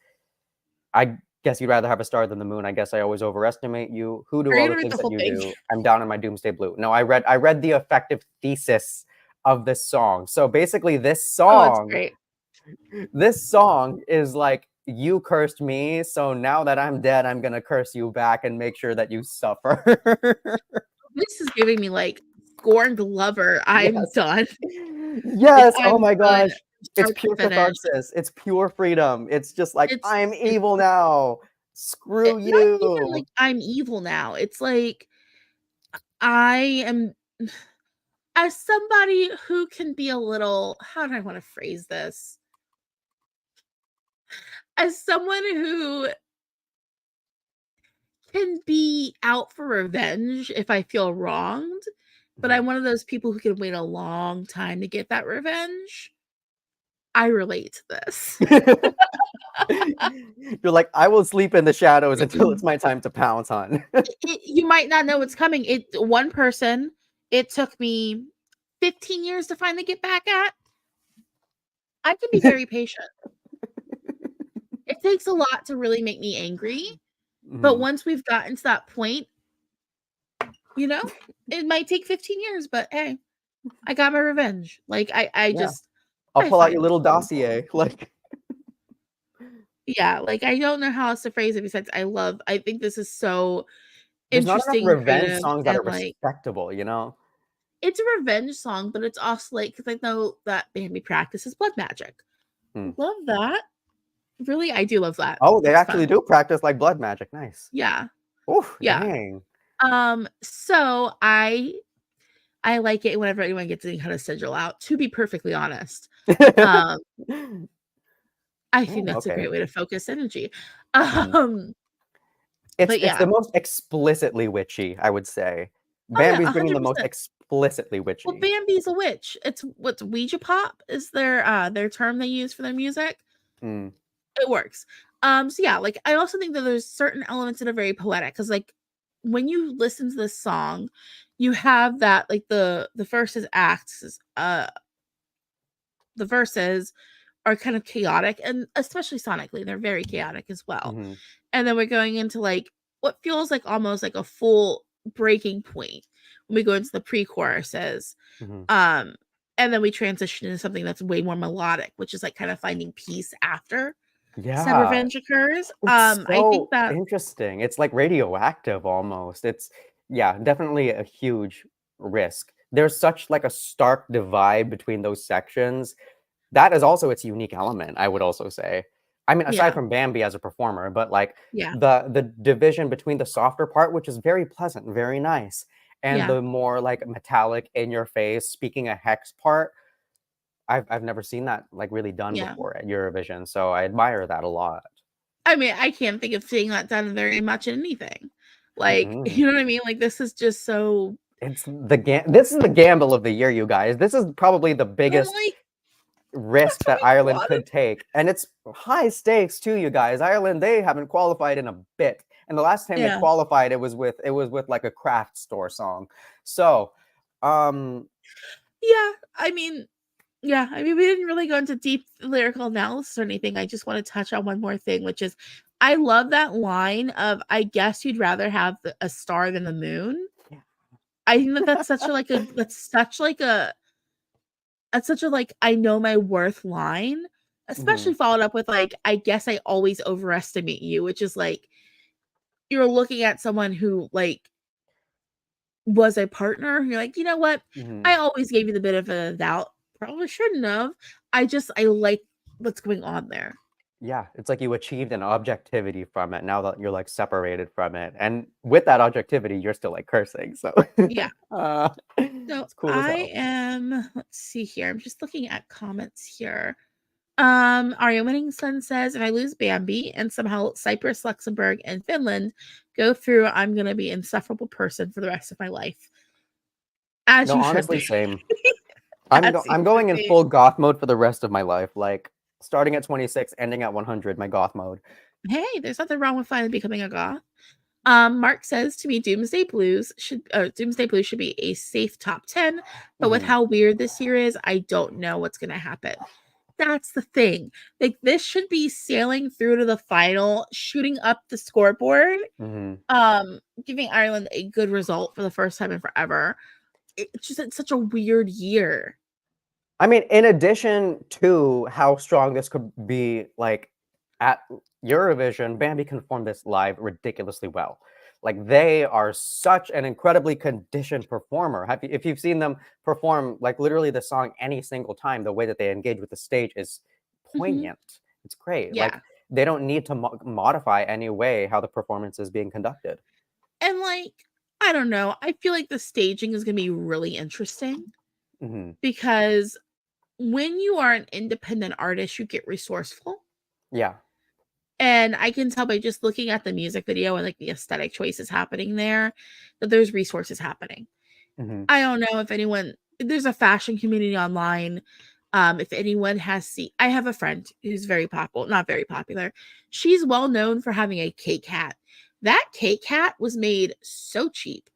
Speaker 2: I guess you'd rather have a star than the moon. I guess I always overestimate you. Who do
Speaker 1: are you
Speaker 2: all the
Speaker 1: gonna read
Speaker 2: things
Speaker 1: the
Speaker 2: that
Speaker 1: whole
Speaker 2: you
Speaker 1: thing?
Speaker 2: do? I'm down in my doomsday blue. No, I read the effective thesis of this song. So basically
Speaker 1: Oh, it's great.
Speaker 2: this song is like, you cursed me, so now that I'm dead, I'm gonna curse you back and make sure that you suffer.
Speaker 1: This is giving me like scorned lover. I'm
Speaker 2: Yes.
Speaker 1: done. Like
Speaker 2: Yes. Oh
Speaker 1: I'm
Speaker 2: my
Speaker 1: done.
Speaker 2: gosh. It's
Speaker 1: Start to
Speaker 2: pure
Speaker 1: finish.
Speaker 2: catharsis. It's pure freedom. It's just like, I'm
Speaker 1: It's
Speaker 2: evil now. Screw
Speaker 1: not even
Speaker 2: you.
Speaker 1: like I'm evil now. It's like I am as somebody who can be a little how do I want to phrase this? As someone who can be out for revenge if I feel wronged, but
Speaker 2: Mhm.
Speaker 1: I'm one of those people who can wait a long time to get that revenge. I relate to this.
Speaker 2: You're like, I will sleep in the shadows until it's my time to pounce on.
Speaker 1: You might not know what's coming. It one person, it took me 15 years to finally get back at. I can be very patient. It takes a lot to really make me angry, but
Speaker 2: Mhm.
Speaker 1: once we've gotten to that point, you know, it might take 15 years, but hey, I got my revenge. Like I
Speaker 2: Yeah.
Speaker 1: just
Speaker 2: I'll
Speaker 1: I
Speaker 2: pull out
Speaker 1: find
Speaker 2: your
Speaker 1: it
Speaker 2: little
Speaker 1: so
Speaker 2: dossier. Like,
Speaker 1: yeah, like I don't know how else to phrase it besides I think this is so
Speaker 2: there's not enough
Speaker 1: interesting,
Speaker 2: revenge
Speaker 1: creative,
Speaker 2: songs that
Speaker 1: and
Speaker 2: are
Speaker 1: like
Speaker 2: respectable, you know?
Speaker 1: it's a revenge song, but it's also like because I know that Bambi practices blood magic.
Speaker 2: Hmm.
Speaker 1: Love that. Really, I do love that.
Speaker 2: Oh, they
Speaker 1: It's
Speaker 2: actually
Speaker 1: fun.
Speaker 2: do practice like blood magic. Nice.
Speaker 1: Yeah.
Speaker 2: Oof,
Speaker 1: Yeah.
Speaker 2: dang.
Speaker 1: So I like it whenever anyone gets any kind of sigil out, to be perfectly honest. Um, I think
Speaker 2: Oh,
Speaker 1: that's a
Speaker 2: okay.
Speaker 1: great way to focus energy.
Speaker 2: Mhm.
Speaker 1: Um,
Speaker 2: It's
Speaker 1: but
Speaker 2: it's the
Speaker 1: yeah.
Speaker 2: most explicitly witchy, I would say.
Speaker 1: Oh yeah,
Speaker 2: Bambi's bringing the most
Speaker 1: 100%.
Speaker 2: explicitly
Speaker 1: Well,
Speaker 2: witchy.
Speaker 1: Bambi's a witch. It's what's Ouija pop is their term they use for their music.
Speaker 2: Mm.
Speaker 1: It works. So yeah, like I also think that there's certain elements that are very poetic because like when you listen to this song, you have that like the verses acts the verses are kind of chaotic and especially sonically they're very chaotic as well.
Speaker 2: Hmm.
Speaker 1: And then we're going into like what feels like almost like a full breaking point when we go into the pre-choruses.
Speaker 2: Hmm.
Speaker 1: Um and then we transition into something that's way more melodic, which is like kind of finding peace after said
Speaker 2: Yeah,
Speaker 1: revenge occurs.
Speaker 2: it's
Speaker 1: I think
Speaker 2: so
Speaker 1: that
Speaker 2: interesting. It's like radioactive almost. It's yeah, definitely a huge risk. There's such like a stark divide between those sections. That is also its unique element, I would also say. I mean, aside
Speaker 1: yeah,
Speaker 2: from Bambi as a performer, but like
Speaker 1: yeah,
Speaker 2: the division between the softer part, which is very pleasant, very nice, and
Speaker 1: yeah,
Speaker 2: the more like metallic in your face, speaking a hex part, I've never seen that like really done
Speaker 1: yeah.
Speaker 2: before at Eurovision. So I admire that a lot.
Speaker 1: I mean, I can't think of seeing that done very much in anything. Like,
Speaker 2: Mm-mm.
Speaker 1: you know what I mean? Like this is just so
Speaker 2: This is the gamble of the year, you guys. This is probably the
Speaker 1: I'm
Speaker 2: biggest
Speaker 1: like,
Speaker 2: risk
Speaker 1: that's what
Speaker 2: that
Speaker 1: makes a
Speaker 2: Ireland
Speaker 1: lot of
Speaker 2: could take. And it's high stakes too, you guys. Ireland, they haven't qualified in a bit. And the last time they
Speaker 1: yeah.
Speaker 2: qualified, it was with like a craft store song. So um
Speaker 1: Yeah. I mean, we didn't really go into deep lyrical analysis or anything. I just want to touch on one more thing, which is I love that line of I guess you'd rather have a star than the moon.
Speaker 2: yeah.
Speaker 1: I think that that's such a like I know my worth line,
Speaker 2: Mhm.
Speaker 1: especially followed up with like I guess I always overestimate you, which is like you're looking at someone who like was a partner. You're like, you know what? I
Speaker 2: Mhm.
Speaker 1: always gave you the benefit of the doubt. Probably shouldn't have. I like what's going on there.
Speaker 2: Yeah, it's like you achieved an objectivity from it now that you're like separated from it. And with that objectivity, you're still like cursing. So
Speaker 1: Yeah. So
Speaker 2: it's cool as
Speaker 1: I
Speaker 2: hell.
Speaker 1: am. Let's see here. I'm just looking at comments here. Aria Winning Sun says, if I lose Bambi and somehow Cyprus, Luxembourg, and Finland go through, I'm gonna be an insufferable person for the rest of my life. As
Speaker 2: No,
Speaker 1: you should
Speaker 2: honestly,
Speaker 1: be.
Speaker 2: same.
Speaker 1: As you
Speaker 2: I'm
Speaker 1: should
Speaker 2: going in
Speaker 1: be.
Speaker 2: full goth mode for the rest of my life. Like starting at 26, ending at 100, my goth mode.
Speaker 1: Hey, there's nothing wrong with finally becoming a goth. Mark says to me, Doomsday Blues should be a safe top 10, but with
Speaker 2: Hmm.
Speaker 1: how weird this year is, I don't know what's gonna happen. That's the thing. Like this should be sailing through to the final, shooting up the scoreboard,
Speaker 2: Hmm.
Speaker 1: giving Ireland a good result for the first time in forever. It's such a weird year.
Speaker 2: I mean, in addition to how strong this could be, like at Eurovision, Bambi can perform this live ridiculously well. Like they are such an incredibly conditioned performer. If you've seen them perform, like literally the song any single time, the way that they engage with the stage is
Speaker 1: Mhm.
Speaker 2: poignant. It's great. Like
Speaker 1: Yeah.
Speaker 2: they don't need to modify any way how the performance is being conducted.
Speaker 1: And like, I don't know. I feel like the staging is gonna be really interesting
Speaker 2: Hmm.
Speaker 1: because when you are an independent artist, you get resourceful.
Speaker 2: Yeah.
Speaker 1: And I can tell by just looking at the music video and like the aesthetic choices happening there that there's resources happening.
Speaker 2: Hmm.
Speaker 1: I don't know if anyone there's a fashion community online. If anyone has seen I have a friend who's very popular, not very popular. She's well known for having a cake hat. That cake hat was made so cheap.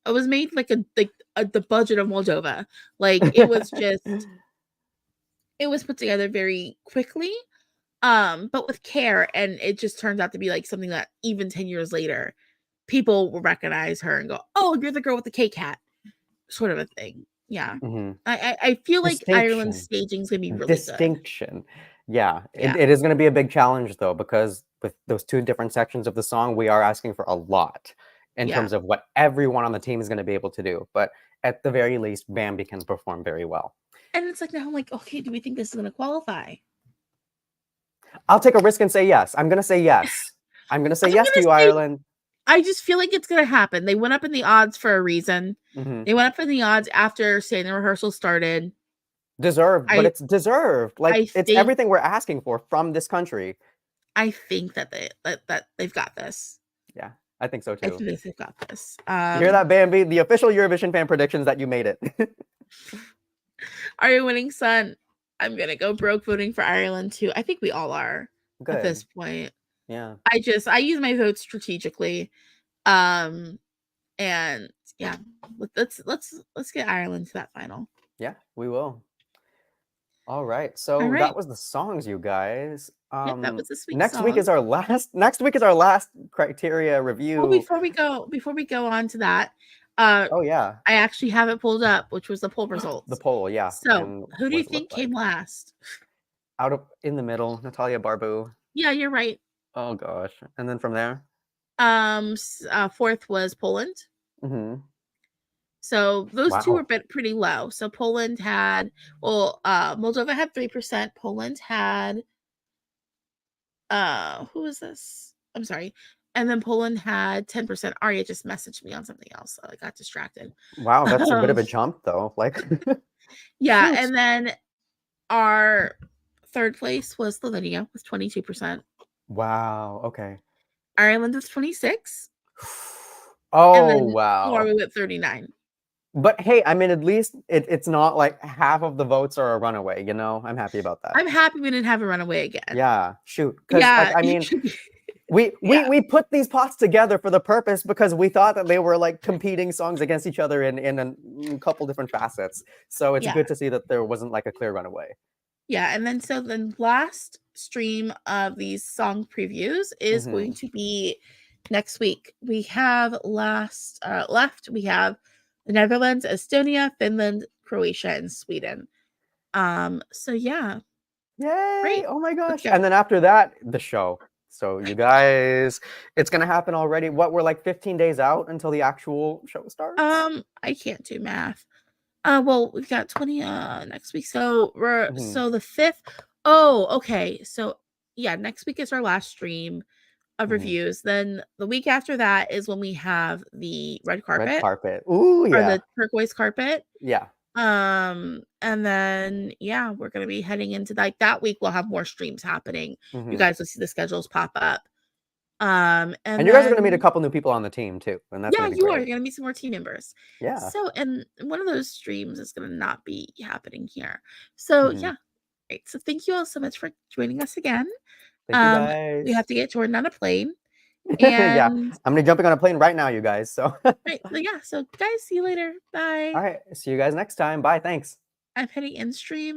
Speaker 1: It was made the budget of Moldova. Like it was put together very quickly, but with care, and it just turns out to be like something that even 10 years later, people will recognize her and go, "Oh, you're the girl with the cake hat," sort of a thing. Yeah,
Speaker 2: Hmm.
Speaker 1: I feel like Ireland's
Speaker 2: Distinction.
Speaker 1: staging's gonna be really good.
Speaker 2: Distinction. Yeah,
Speaker 1: Yeah,
Speaker 2: it is going to be a big challenge though, because with those two different sections of the song, we are asking for a lot in
Speaker 1: yeah,
Speaker 2: terms of what everyone on the team is going to be able to do. But at the very least, Bambi can perform very well.
Speaker 1: and it's like now I'm like, okay, do we think this is gonna qualify?
Speaker 2: I'll take a risk and say yes. I'm going to say yes. I'm going to say
Speaker 1: I'm
Speaker 2: yes to
Speaker 1: gonna
Speaker 2: you,
Speaker 1: say
Speaker 2: Ireland.
Speaker 1: I just feel like it's gonna happen. They went up in the odds for a reason.
Speaker 2: Hmm.
Speaker 1: They went up in the odds after saying the rehearsal started.
Speaker 2: Deserved, but
Speaker 1: I
Speaker 2: it's deserved.
Speaker 1: I
Speaker 2: Like it's
Speaker 1: think
Speaker 2: everything we're asking for from this country.
Speaker 1: I think that they've got this.
Speaker 2: Yeah. I think so
Speaker 1: I
Speaker 2: too.
Speaker 1: think they've got this.
Speaker 2: You hear that, Bambi? The official Eurovision fan predictions that you made it.
Speaker 1: Are you winning, son? I'm gonna go broke voting for Ireland too. I think we all are at this
Speaker 2: Good.
Speaker 1: point.
Speaker 2: Yeah.
Speaker 1: I use my votes strategically. And yeah, let's get Ireland to that final.
Speaker 2: Yeah, we will. All right.
Speaker 1: All
Speaker 2: So
Speaker 1: right.
Speaker 2: that was the songs, you guys.
Speaker 1: Yep, that was this week's
Speaker 2: Next week
Speaker 1: song.
Speaker 2: is our last criteria review.
Speaker 1: Well, before we go on to that,
Speaker 2: Oh yeah,
Speaker 1: I actually have it pulled up, which was the poll results.
Speaker 2: the poll, yeah.
Speaker 1: So,
Speaker 2: And
Speaker 1: who do
Speaker 2: what
Speaker 1: you
Speaker 2: it
Speaker 1: think
Speaker 2: looked like.
Speaker 1: came last?
Speaker 2: Out of in the middle, Natalia Barbu.
Speaker 1: Yeah, you're right.
Speaker 2: Oh gosh. And then from there?
Speaker 1: Fourth was Poland.
Speaker 2: Mm-hmm.
Speaker 1: So those two
Speaker 2: Wow.
Speaker 1: were pretty low. So Poland had, Moldova had 3%. Poland had, who was this? I'm sorry. And then Poland had 10%. Arya just messaged me on something else, so I got distracted.
Speaker 2: Wow, that's a bit of a jump though. Like
Speaker 1: yeah,
Speaker 2: shoot.
Speaker 1: and then our third place was Slovenia with 22%.
Speaker 2: Wow, okay.
Speaker 1: Ireland with 26.
Speaker 2: Oh
Speaker 1: and then
Speaker 2: wow.
Speaker 1: Norway with 39.
Speaker 2: But hey, I mean, at least it's not like half of the votes are a runaway, you know? I'm happy about that.
Speaker 1: I'm happy we didn't have a runaway again.
Speaker 2: Yeah, shoot. Because
Speaker 1: Yeah,
Speaker 2: like, I mean, we put these pots together for the purpose because we thought that they were like competing songs against each other in a couple different facets. So it's good to see that there wasn't like a clear runaway.
Speaker 1: Yeah, and then so the last stream of these song previews is going to be next week. We have left. We have the Netherlands, Estonia, Finland, Croatia, and Sweden. So yeah.
Speaker 2: Yay!
Speaker 1: Great.
Speaker 2: Oh my gosh! And then after that, the show. So you guys, it's gonna happen already. What, we're like 15 days out until the actual show starts?
Speaker 1: I can't do math. Well, we've got 20 next week. So we're so the 5th. Oh, okay. So yeah, next week is our last stream of reviews. Then the week after that is when we have the red carpet.
Speaker 2: Red carpet. Ooh, yeah.
Speaker 1: Or the turquoise carpet.
Speaker 2: Yeah.
Speaker 1: And then yeah, we're gonna be heading into like that week. We'll have more streams happening. You guys will see the schedules pop up. And
Speaker 2: you guys are gonna meet a couple new people on the team too, and that's
Speaker 1: yeah,
Speaker 2: gonna be
Speaker 1: you
Speaker 2: great.
Speaker 1: are gonna meet some more team members.
Speaker 2: Yeah.
Speaker 1: So, and one of those streams is gonna not be happening here. So yeah, great. So thank you all so much for joining us again.
Speaker 2: Thank you guys.
Speaker 1: We have to get Jordan on a plane. And
Speaker 2: yeah, I'm gonna jumping on a plane right now, you guys. So
Speaker 1: right, yeah. So guys, see you later. Bye.
Speaker 2: All right, see you guys next time. Bye. Thanks.
Speaker 1: I'm heading in stream.